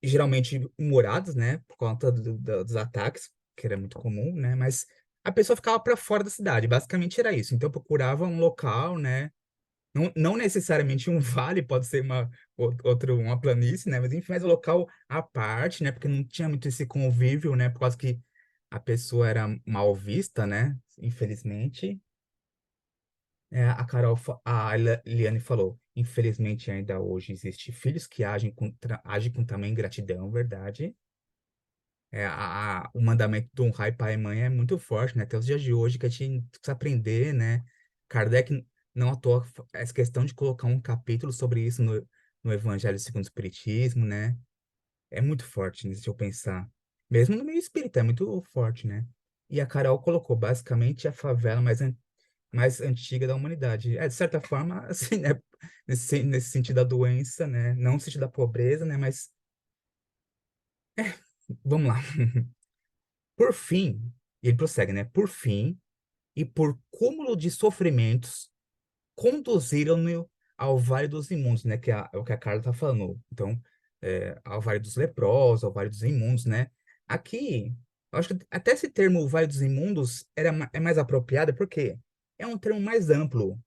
geralmente moradas, né, por conta dos ataques, que era muito comum, né, mas a pessoa ficava para fora da cidade, basicamente era isso. Então procurava um local, né, não necessariamente um vale, pode ser uma planície, né, mas enfim, mais um local à parte, né, porque não tinha muito esse convívio, né, por causa que a pessoa era mal vista, né, infelizmente. Liane falou, infelizmente ainda hoje existe filhos que agem com tamanha ingratidão, verdade? O mandamento do honrar pai e mãe é muito forte, né? Até os dias de hoje que a gente precisa aprender, né? Kardec não à toa essa questão de colocar um capítulo sobre isso no Evangelho segundo o Espiritismo, né? É muito forte, né, se eu pensar. Mesmo no meio espírita, é muito forte, né? E a Carol colocou basicamente a favela mais antiga da humanidade. De certa forma, assim, né? Nesse sentido da doença, né? Não no sentido da pobreza, né? Mas vamos lá. Por fim, e ele prossegue, né? Por fim, e por cúmulo de sofrimentos, conduziram-no ao Vale dos Imundos, né? Que é o que a Carla está falando. Então, ao Vale dos Leprosos, ao Vale dos Imundos, né? Aqui, eu acho que até esse termo Vale dos Imundos é mais apropriado porque é um termo mais amplo.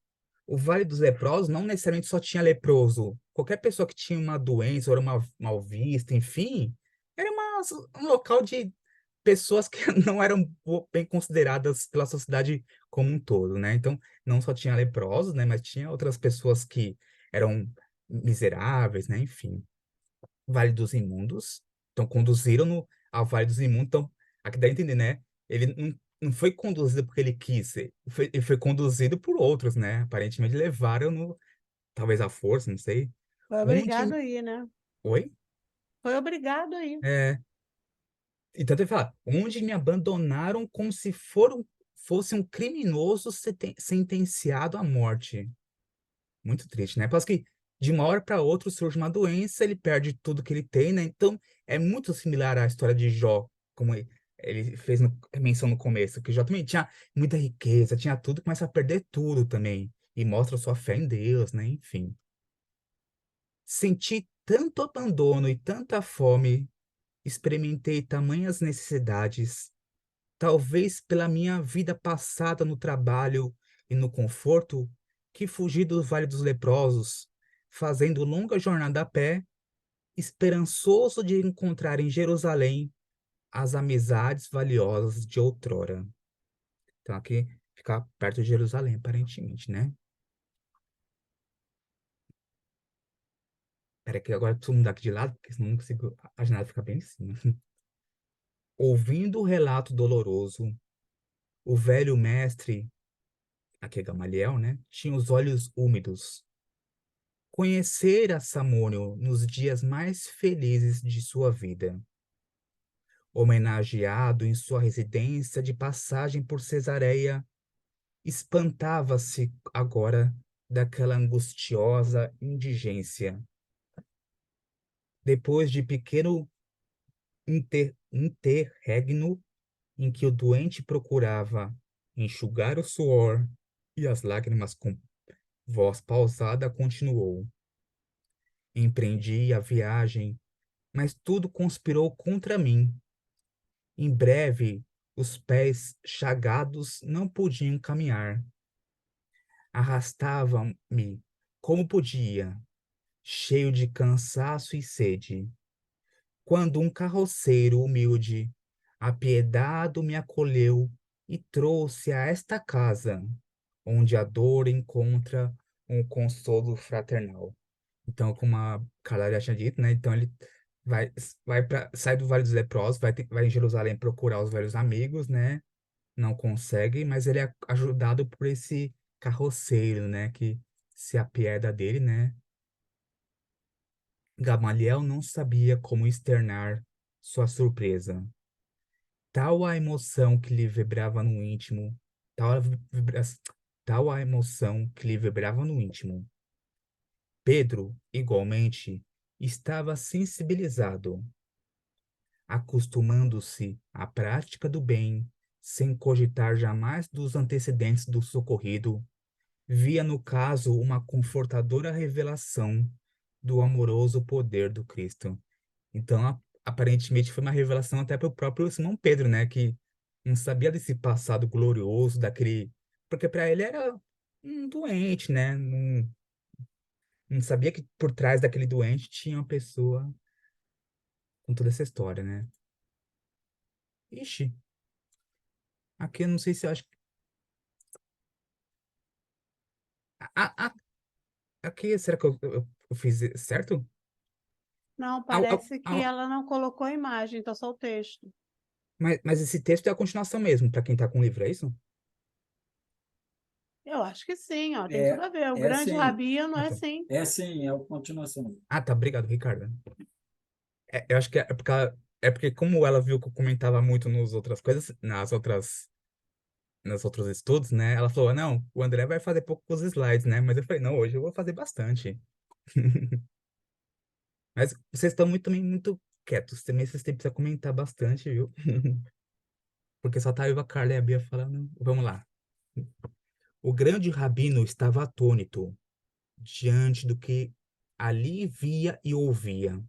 O Vale dos Leprosos não necessariamente só tinha leproso. Qualquer pessoa que tinha uma doença, ou era uma mal vista, enfim, era um local de pessoas que não eram bem consideradas pela sociedade como um todo, né? Então, não só tinha leprosos, né? Mas tinha outras pessoas que eram miseráveis, né? Enfim, Vale dos Imundos. Então, conduziram-no ao Vale dos Imundos. Então, aqui dá a entender, né? Ele não foi conduzido porque ele quis, ele foi conduzido por outros, né? Aparentemente levaram-no, talvez à força, não sei. Foi obrigado Onde. aí, né? Oi? Foi obrigado aí. É, então ele fala, onde me abandonaram como se fosse um criminoso sentenciado à morte. Muito triste, né? Parece que de uma hora para outra surge uma doença, ele perde tudo que ele tem, né? Então, é muito similar à história de Jó, como ele fez menção no começo, que Jó também tinha muita riqueza, tinha tudo, começa a perder tudo também. E mostra sua fé em Deus, né? Enfim. Senti tanto abandono e tanta fome, experimentei tamanhas necessidades, talvez pela minha vida passada no trabalho e no conforto, que fugi do Vale dos Leprosos, fazendo longa jornada a pé, esperançoso de encontrar em Jerusalém as amizades valiosas de outrora. Então aqui fica perto de Jerusalém, aparentemente, né? Peraí que agora eu preciso mudar aqui de lado, porque senão não consigo, a janela fica bem em cima. Ouvindo o relato doloroso, o velho mestre, aqui é Gamaliel, né? Tinha os olhos úmidos. Conhecera Samônio nos dias mais felizes de sua vida. Homenageado em sua residência de passagem por Cesareia, espantava-se agora daquela angustiosa indigência. Depois de pequeno interregno em que o doente procurava enxugar o suor e as lágrimas com voz pausada, continuou. Empreendi a viagem, mas tudo conspirou contra mim. Em breve, os pés chagados não podiam caminhar. Arrastava-me como podia, cheio de cansaço e sede. Quando um carroceiro humilde, apiedado, me acolheu e trouxe a esta casa, onde a dor encontra um consolo fraternal. Então, como a Carla já tinha dito, né? Então ele sai do Vale dos Leprosos, vai em Jerusalém procurar os velhos amigos, né? Não consegue, mas ele é ajudado por esse carroceiro, né? Que se apieda dele, né? Gamaliel não sabia como externar sua surpresa. Tal a emoção que lhe vibrava no íntimo, tal a, vibra- tal a emoção que lhe vibrava no íntimo. Pedro, igualmente, estava sensibilizado, acostumando-se à prática do bem, sem cogitar jamais dos antecedentes do socorrido, via no caso uma confortadora revelação do amoroso poder do Cristo. Então, aparentemente, foi uma revelação até para o próprio Simão Pedro, né? Que não sabia desse passado glorioso, daquele. Porque para ele era um doente, né? Não sabia que por trás daquele doente tinha uma pessoa com toda essa história, né? Ixi, aqui eu não sei se eu acho. A, a, aqui, será que eu fiz certo? Não, Au, au, parece que au, ela não colocou a imagem, tá só o texto. mas esse texto é a continuação mesmo, para quem tá com o livro, é isso? Eu acho que sim, ó, tem tudo É, a ver. O é grande sim, rabino Ah, é tá. sim. é sim, é a continuação. Ah, tá, obrigado, Ricardo. Eu acho que é porque como ela viu que eu comentava muito nas outras coisas, nos outros estudos, né? Ela falou, não, o André vai fazer poucos slides, né? Mas eu falei, não, hoje eu vou fazer bastante. Mas vocês estão também muito quietos, também vocês têm que comentar bastante, viu? Porque só tá eu, a Carla e a Bia falando. Vamos lá. O grande rabino estava atônito diante do que ali via e ouvia.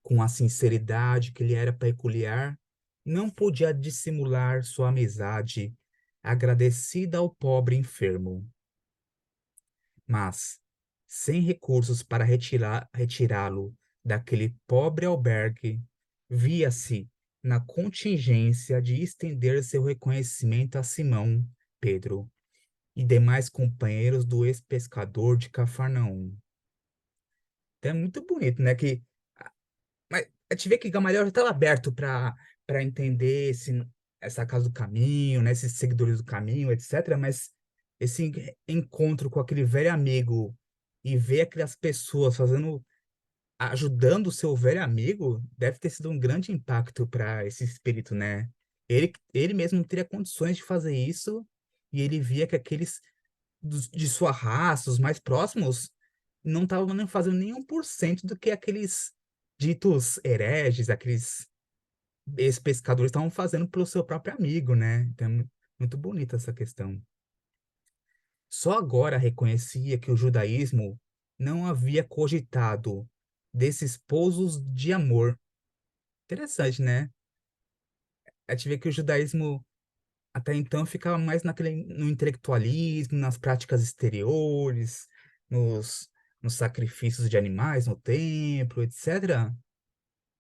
Com a sinceridade que lhe era peculiar, não podia dissimular sua amizade, agradecida ao pobre enfermo. Mas, sem recursos para retirá-lo daquele pobre albergue, via-se na contingência de estender seu reconhecimento a Simão, Pedro e demais companheiros do ex-pescador de Cafarnaum. Então é muito bonito, né? Mas a gente vê que Gamaliel já estava aberto para entender essa casa do caminho, né? Esses seguidores do caminho, etc. Mas esse encontro com aquele velho amigo e ver aquelas pessoas ajudando o seu velho amigo, deve ter sido um grande impacto para esse espírito, né? Ele mesmo não teria condições de fazer isso, e ele via que aqueles de sua raça, os mais próximos, não estavam nem fazendo nem 1% do que aqueles ditos hereges, aqueles ex-pescadores estavam fazendo pelo seu próprio amigo, né? Então, muito bonita essa questão. Só agora reconhecia que o judaísmo não havia cogitado desses pousos de amor. Interessante, né? A gente vê que o judaísmo até então ficava mais no intelectualismo, nas práticas exteriores, nos, nos sacrifícios de animais no templo, etc.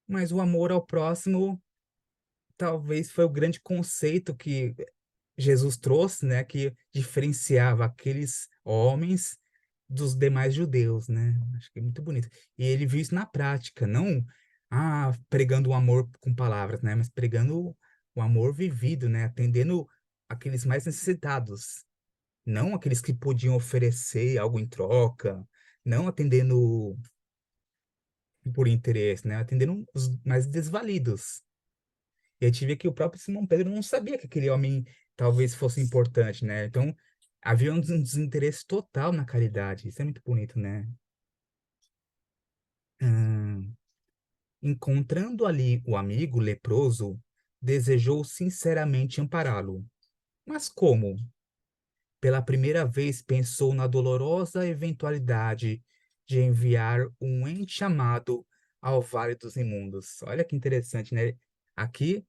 Mas o amor ao próximo talvez foi o grande conceito que Jesus trouxe, né, que diferenciava aqueles homens dos demais judeus, né? Acho que é muito bonito. E ele viu isso na prática, não pregando o amor com palavras, né, mas pregando o amor vivido, né, atendendo aqueles mais necessitados, não aqueles que podiam oferecer algo em troca, não atendendo por interesse, né, atendendo os mais desvalidos. E a gente vê que o próprio Simão Pedro não sabia que aquele homem talvez fosse importante, né? Então, havia um desinteresse total na caridade. Isso é muito bonito, né? Hum, encontrando ali o amigo leproso, desejou sinceramente ampará-lo. Mas como? Pela primeira vez pensou na dolorosa eventualidade de enviar um ente amado ao Vale dos Imundos. Olha que interessante, né? Aqui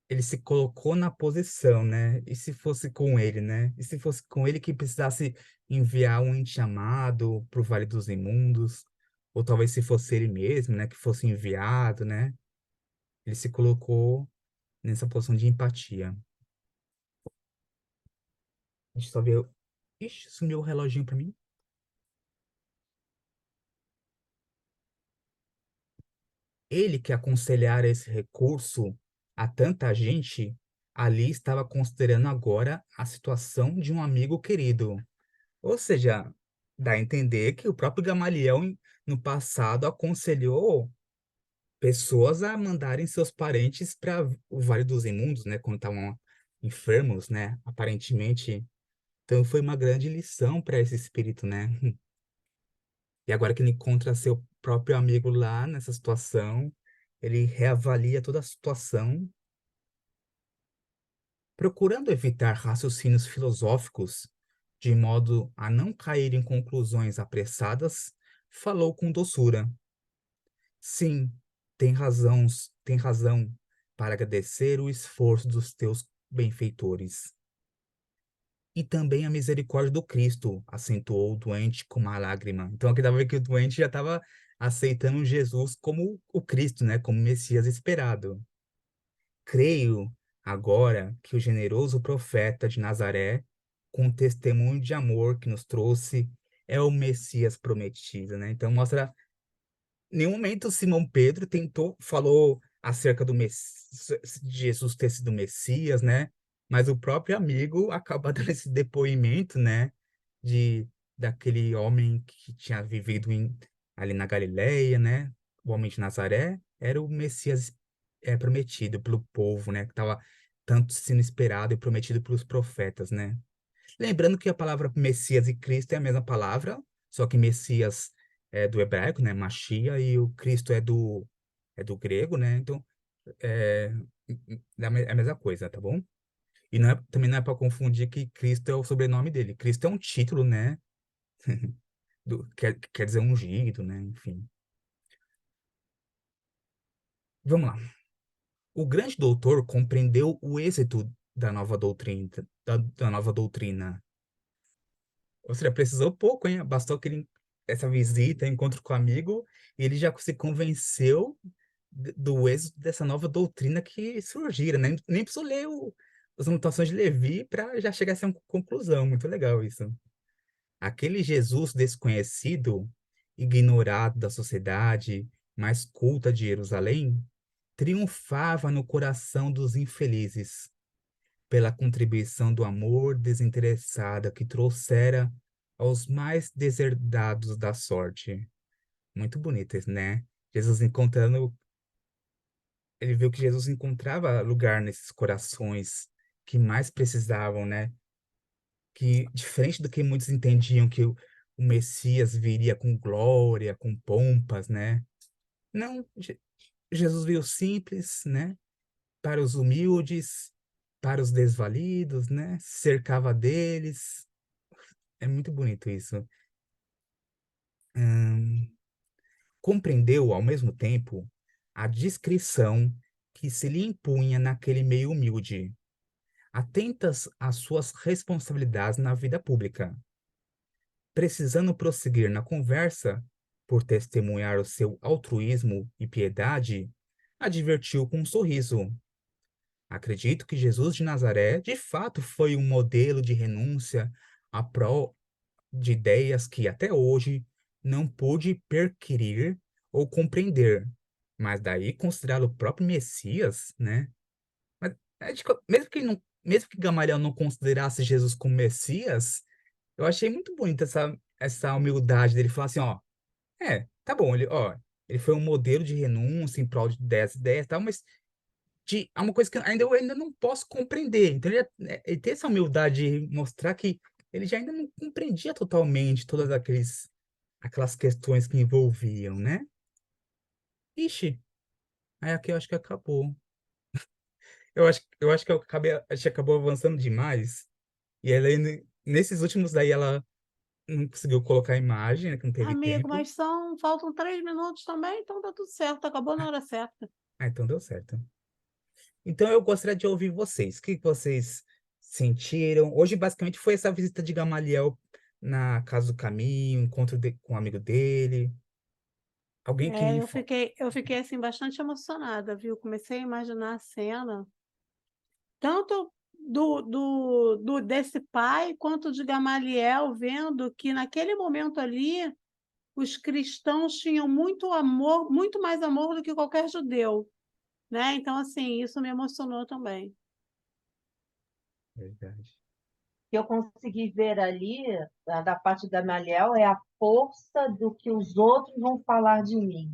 ele se colocou na posição, né? E se fosse com ele, né? E se fosse com ele que precisasse enviar um ente amado para o Vale dos Imundos, ou talvez se fosse ele mesmo, né? Que fosse enviado, né? Ele se colocou nessa posição de empatia. Deixa eu só ver. Ixi, sumiu o reloginho para mim. Ele que aconselhara esse recurso a tanta gente, ali estava considerando agora a situação de um amigo querido. Ou seja, dá a entender que o próprio Gamaliel, no passado, aconselhou pessoas a mandarem seus parentes para o Vale dos Imundos, né, quando estavam enfermos, né, aparentemente. Então foi uma grande lição para esse espírito, né? E agora que ele encontra seu próprio amigo lá nessa situação, ele reavalia toda a situação, procurando evitar raciocínios filosóficos, de modo a não cair em conclusões apressadas, falou com doçura. Sim, tem razão para agradecer o esforço dos teus benfeitores. E também a misericórdia do Cristo, acentuou o doente com uma lágrima. Então aqui dava ver que o doente já estava aceitando Jesus como o Cristo, né? Como o Messias esperado. Creio agora que o generoso profeta de Nazaré, com testemunho de amor que nos trouxe, é o Messias prometido, né? Então mostra em nenhum momento Simão Pedro falou acerca de Jesus ter sido Messias, né? Mas o próprio amigo acaba dando esse depoimento, né? De daquele homem que tinha vivido ali na Galileia, né? O homem de Nazaré era o Messias prometido pelo povo, né? Que estava tanto sendo esperado e prometido pelos profetas, né? Lembrando que a palavra Messias e Cristo é a mesma palavra, só que Messias é do hebraico, né? Machia, e o Cristo é do grego, né? Então, é, é a mesma coisa, tá bom? E também não é para confundir que Cristo é o sobrenome dele. Cristo é um título, né? Quer dizer ungido, né? Enfim. Vamos lá. O grande doutor compreendeu o êxito da nova doutrina. Ou seja, precisou pouco, hein? Bastou essa visita, encontro com o amigo, e ele já se convenceu do êxito dessa nova doutrina que surgira, né? Nem precisou ler as anotações de Levi para já chegar a essa conclusão. Muito legal isso. Aquele Jesus desconhecido, ignorado da sociedade mais culta de Jerusalém, triunfava no coração dos infelizes pela contribuição do amor desinteressada que trouxera aos mais deserdados da sorte. Muito bonitas, né? Jesus encontrando ele viu que Jesus encontrava lugar nesses corações que mais precisavam, né? Que, diferente do que muitos entendiam, que o Messias viria com glória, com pompas, né? Não, Jesus veio simples, né? Para os humildes, para os desvalidos, né? Cercava deles. É muito bonito isso. Hum, Compreendeu, ao mesmo tempo, a discrição que se lhe impunha naquele meio humilde, atentas às suas responsabilidades na vida pública. Precisando prosseguir na conversa, por testemunhar o seu altruísmo e piedade, advertiu com um sorriso. Acredito que Jesus de Nazaré, de fato, foi um modelo de renúncia à prol de ideias que até hoje não pude perquirir ou compreender, mas daí considerá-lo o próprio Messias, né? Mas, mesmo que Gamaliel não considerasse Jesus como Messias, eu achei muito bonita essa humildade dele falar assim, ó, tá bom, ele foi um modelo de renúncia em prol de 10 ideias e tal, mas é uma coisa que eu ainda não posso compreender. Então, ele tem essa humildade de mostrar que ele já ainda não compreendia totalmente todas aquelas questões que envolviam, né? Ixi, aí aqui eu acho que acabou. Eu acho que a gente acabou avançando demais. E ela, nesses últimos daí, ela não conseguiu colocar a imagem, né, que não teve Amigo, tempo. mas faltam 3 minutos também, então tá tudo certo, acabou na hora certa. Ah, então deu certo. Então eu gostaria de ouvir vocês. O que vocês sentiram? Hoje, basicamente, foi essa visita de Gamaliel na Casa do Caminho, com um amigo dele. Alguém que É, me eu fala. fiquei, eu fiquei assim bastante emocionada, viu? Comecei a imaginar a cena, tanto desse pai quanto de Gamaliel, vendo que naquele momento ali os cristãos tinham muito amor, muito mais amor do que qualquer judeu, né? Então, assim, isso me emocionou também. Verdade. Que eu consegui ver ali, da parte da Gamaliel, é a força do que os outros vão falar de mim,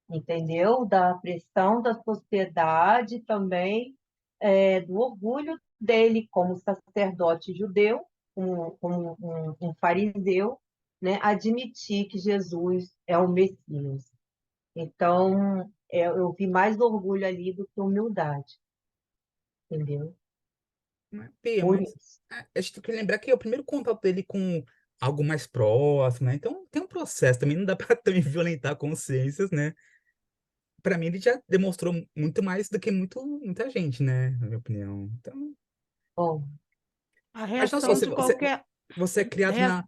entendeu? Da pressão da sociedade também, do orgulho dele como sacerdote judeu, como um fariseu, né? Admitir que Jesus é o Messias. Então, eu vi mais orgulho ali do que humildade, entendeu? Pia, Por mas isso. a gente tem que lembrar que é o primeiro contato dele com algo mais próximo, né? Então tem um processo também, não dá para também violentar consciências, né? Para mim, ele já demonstrou muito mais do que muita gente, né? Na minha opinião. Então, Bom, A mas não só, reação de qualquer. você é a criado rea-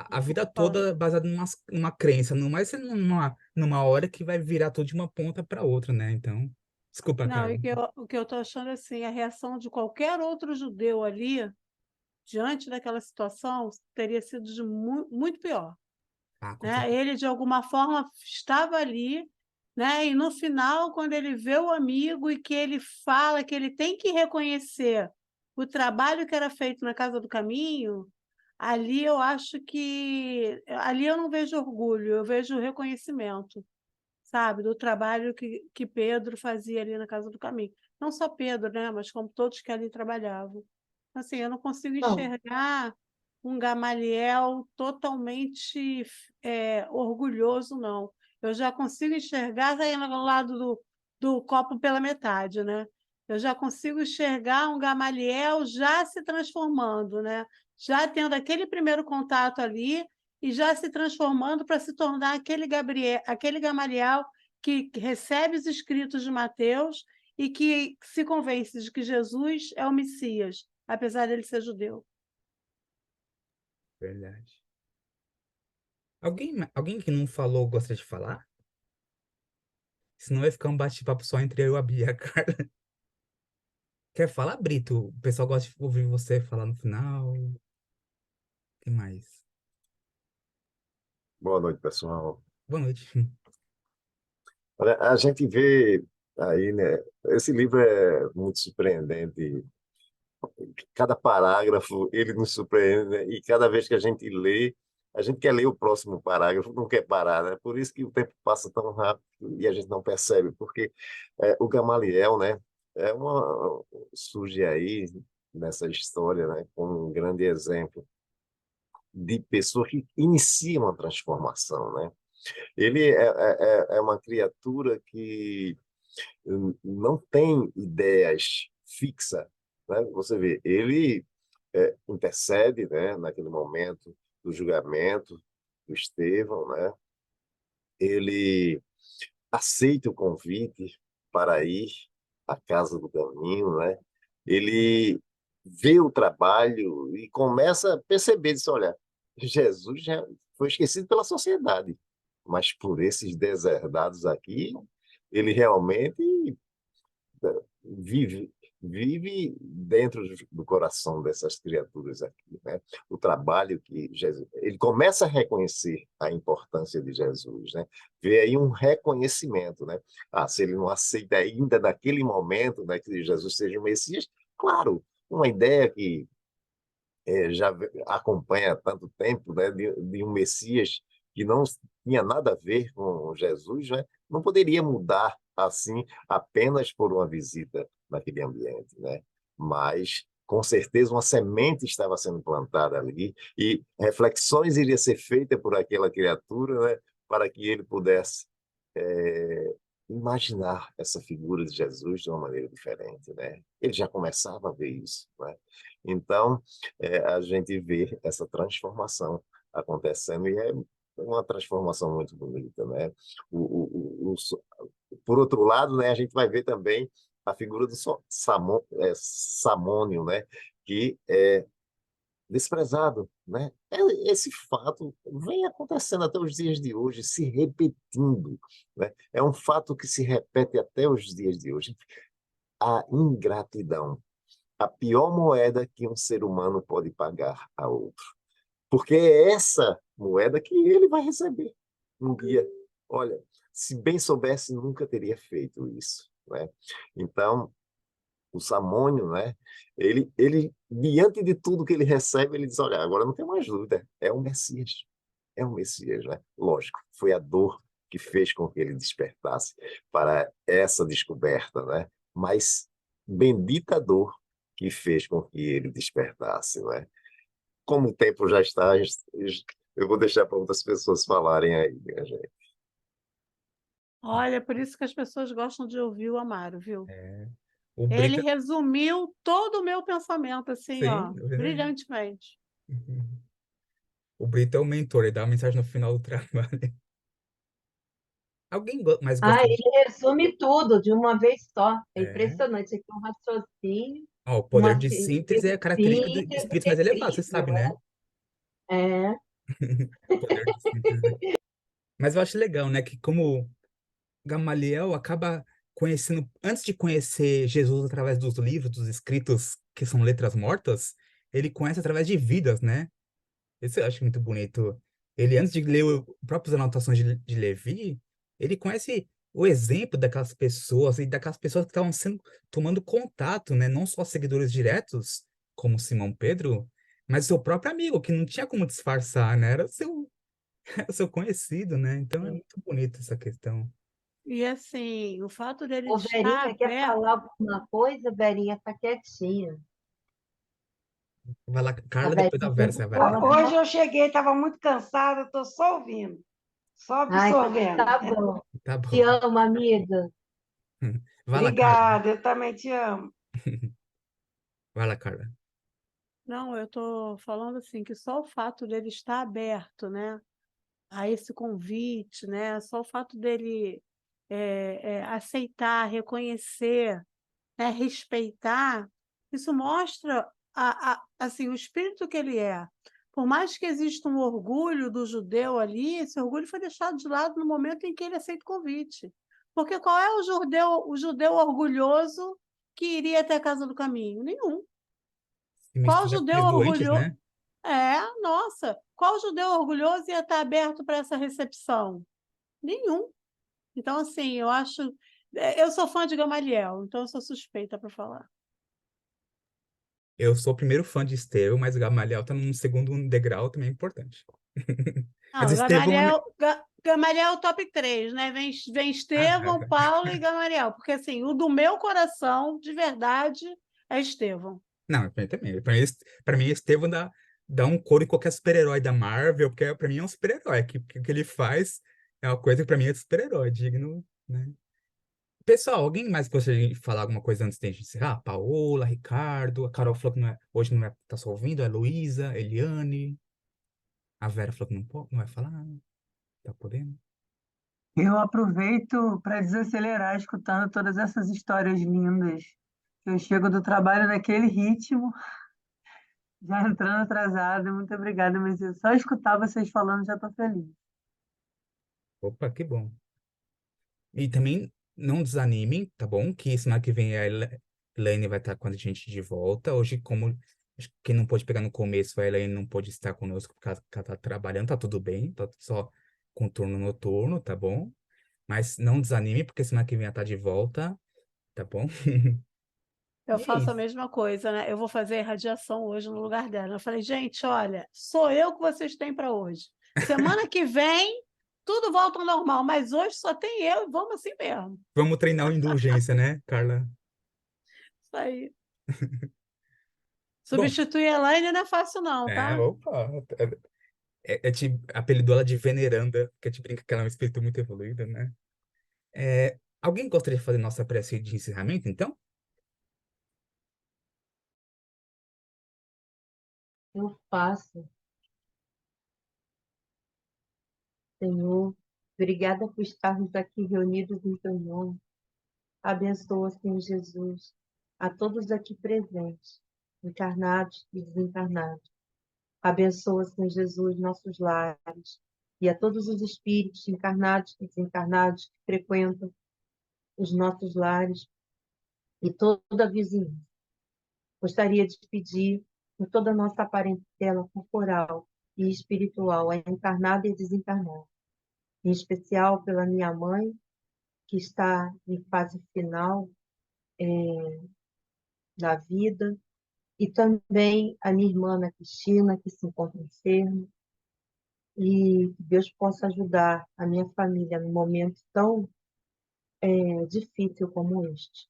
a vida Fala. toda baseado numa crença, não vai ser numa hora que vai virar tudo de uma ponta para outra, né? Então, desculpa, Não, Carla. o que eu estou achando assim, a reação de qualquer outro judeu ali, diante daquela situação, teria sido muito pior, Ah, com né? certeza. Ele, de alguma forma, estava ali, né? E no final, quando ele vê o amigo e que ele fala que ele tem que reconhecer o trabalho que era feito na Casa do Caminho, ali eu acho que... Ali eu não vejo orgulho, eu vejo reconhecimento, sabe, do trabalho que Pedro fazia ali na Casa do Caminho. Não só Pedro, né, mas como todos que ali trabalhavam. Assim, eu não consigo não, enxergar um Gamaliel totalmente orgulhoso, não. Eu já consigo enxergar saindo do lado do copo pela metade, né? Eu já consigo enxergar um Gamaliel já se transformando, né? Já tendo aquele primeiro contato ali e já se transformando para se tornar aquele Gamaliel que recebe os escritos de Mateus e que se convence de que Jesus é o Messias, apesar dele ser judeu. Verdade. Alguém que não falou gostaria de falar? Senão vai ficar um bate-papo só entre eu, a Bia e a Carla. Quer falar, Brito? O pessoal gosta de ouvir você falar no final. O que mais? Boa noite, pessoal. Boa noite. Olha, a gente vê aí, né? Esse livro é muito surpreendente. Cada parágrafo ele nos surpreende, né? E cada vez que a gente lê, A gente quer ler o próximo parágrafo, não quer parar, né? Por isso que o tempo passa tão rápido e a gente não percebe, porque o Gamaliel, né, surge aí nessa história, né, como um grande exemplo de pessoa que inicia uma transformação, né? Ele é uma criatura que não tem ideias fixas, né? Você vê, ele intercede, né, naquele momento do julgamento do Estevão, né? Ele aceita o convite para ir à casa do caminho, né? Ele vê o trabalho e começa a perceber, diz, olha, Jesus já foi esquecido pela sociedade, mas por esses deserdados aqui, ele realmente vive vive dentro do coração dessas criaturas aqui, né? O trabalho que Jesus, ele começa a reconhecer a importância de Jesus, né? Vê aí um reconhecimento, né? Ah, se ele não aceita ainda naquele momento, né, que Jesus seja o Messias, claro, uma ideia que já acompanha há tanto tempo, né, de um Messias que não tinha nada a ver com Jesus, né, não poderia mudar assim apenas por uma visita naquele ambiente, né? Mas com certeza uma semente estava sendo plantada ali e reflexões iriam ser feitas por aquela criatura, né, para que ele pudesse imaginar essa figura de Jesus de uma maneira diferente, né? Ele já começava a ver isso, né? Então, a gente vê essa transformação acontecendo e é uma transformação muito bonita, né? Por outro lado, né, a gente vai ver também a figura do Samônio, né? Que é desprezado, né? Esse fato vem acontecendo até os dias de hoje, se repetindo, né? É um fato que se repete até os dias de hoje. A ingratidão, a pior moeda que um ser humano pode pagar a outro, porque é essa moeda que ele vai receber um dia. Olha, se bem soubesse, nunca teria feito isso, né? Então, o Samônio, né? Ele, diante de tudo que ele recebe, ele diz: olha, agora não tem mais dúvida, é o Messias. É o Messias, né? Lógico, foi a dor que fez com que ele despertasse para essa descoberta, né? Mas bendita dor que fez com que ele despertasse, né? Como o tempo já está, eu vou deixar para outras pessoas falarem aí, minha gente. Olha, por isso que as pessoas gostam de ouvir o Amaro, viu? É. O Ele Brito, resumiu todo o meu pensamento, assim, sim, ó, brilhantemente. o Brito é o mentor, ele dá a mensagem no final do trabalho. Alguém mais Ah, gosta de... ele resume tudo de uma vez só. É É. impressionante. Aqui é um raciocínio, Ó, o poder uma de síntese é a característica de síntese espíritos mais elevados, você sabe, terrível. né? É. Poder de síntese. Mas eu acho legal, né, que como Gamaliel acaba conhecendo, antes de conhecer Jesus através dos livros, dos escritos que são letras mortas, ele conhece através de vidas, né? Isso eu acho muito bonito. Ele, antes de ler o próprias anotações de Levi, ele conhece o exemplo daquelas pessoas e daquelas pessoas que estavam tomando contato, né? Não só seguidores diretos, como Simão Pedro, mas o seu próprio amigo, que não tinha como disfarçar, né? Era o seu, era o seu conhecido, né? Então é muito bonito essa questão. E assim, o fato dele Ô, estar Verinha, quer aberto. falar alguma coisa? Verinha está quietinha. Vai lá, A Carla, depois a Verinha Vera, não se a Vera fala, quiser. Hoje não. eu cheguei, estava muito cansada, estou só ouvindo, só Ah, então absorvendo. tá bom. Tá Te bom. amo, amiga. Vai lá, Carla. Obrigada, eu também te amo. Vai lá, Carla. Não, eu estou falando assim, que só o fato dele estar aberto, né, a esse convite, né, só o fato dele aceitar, reconhecer, né, respeitar, isso mostra assim, o espírito que ele é. Por mais que exista um orgulho do judeu ali, esse orgulho foi deixado de lado no momento em que ele aceita o convite. Porque qual é o judeu orgulhoso que iria até a casa do caminho? Nenhum. Se Qual mistura com judeu os doentes, orgulhoso? né? Nossa, qual judeu orgulhoso ia estar aberto para essa recepção? Nenhum. Então, assim, eu acho. Eu sou fã de Gamaliel, então eu sou suspeita para falar. Eu sou o primeiro fã de Estevão, mas o Gamaliel tá num segundo degrau também importante. Mas Não, Estevão é. Gamaliel é o top 3, né? Vem Estevão, Paulo e Gamaliel. Porque, assim, o do meu coração, de verdade, é Estevão. Não, pra mim também. Pra mim, Estevão dá um couro em qualquer super-herói da Marvel, porque pra mim é um super-herói. Que o que ele faz é uma coisa que pra mim é de super-herói, digno, né? Pessoal, alguém mais gostaria de falar alguma coisa antes de a gente encerrar? Paola, Ricardo, a Carol falou que hoje não tá só ouvindo, a Luísa, Eliane, a Vera falou que não vai falar, tá podendo. Eu aproveito para desacelerar escutando todas essas histórias lindas. Eu chego do trabalho naquele ritmo, já entrando atrasada. Muito obrigada, mas eu só escutar vocês falando já estou feliz. Opa, que bom. E também não desanimem, tá bom? Que semana que vem a Elaine vai estar com a gente de volta. Hoje, como acho que quem não pôde pegar no começo, a Elaine não pôde estar conosco porque ela tá trabalhando, tá tudo bem, tá só com turno noturno, tá bom? Mas não desanime, porque semana que vem ela tá de volta, tá bom? Eu E é faço a isso. mesma coisa, né? Eu vou fazer radiação hoje no lugar dela. Eu falei, gente, olha, sou eu que vocês têm para hoje. Semana que vem, tudo volta ao normal, mas hoje só tem eu e vamos assim mesmo. Vamos treinar a indulgência, né, Carla? Isso aí. Bom, Substituir a Elaine não é fácil, não, tá? opa. Apelidou ela de veneranda, porque a gente brinca que ela é um espírito muito evoluído, né? Alguém gostaria de fazer nossa prece de encerramento, então? Eu faço, Senhor. Obrigada por estarmos aqui reunidos em teu nome. Abençoa, Senhor Jesus, a todos aqui presentes, encarnados e desencarnados. Abençoa, Senhor Jesus, nossos lares e a todos os espíritos encarnados e desencarnados que frequentam os nossos lares e toda a vizinhança. Gostaria de pedir por toda a nossa parentela corporal e espiritual, a encarnada e a desencarnada, em especial pela minha mãe, que está em fase final da vida, e também a minha irmã Ana Cristina, que se encontra enferma, e que Deus possa ajudar a minha família num momento tão difícil como este.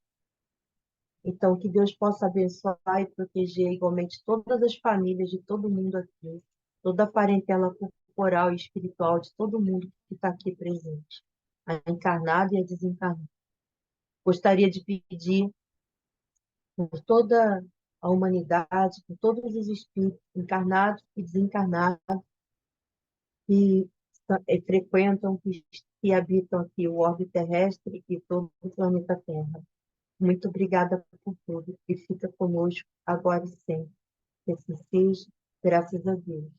Então, que Deus possa abençoar e proteger igualmente todas as famílias de todo mundo aqui, toda a parentela corporal e espiritual de todo mundo que está aqui presente, a encarnada e a desencarnada. Gostaria de pedir por toda a humanidade, por todos os espíritos encarnados e desencarnados que frequentam, que habitam aqui o orbe terrestre e todo o planeta Terra. Muito obrigada por tudo e fica conosco agora e sempre. Que assim seja, graças a Deus.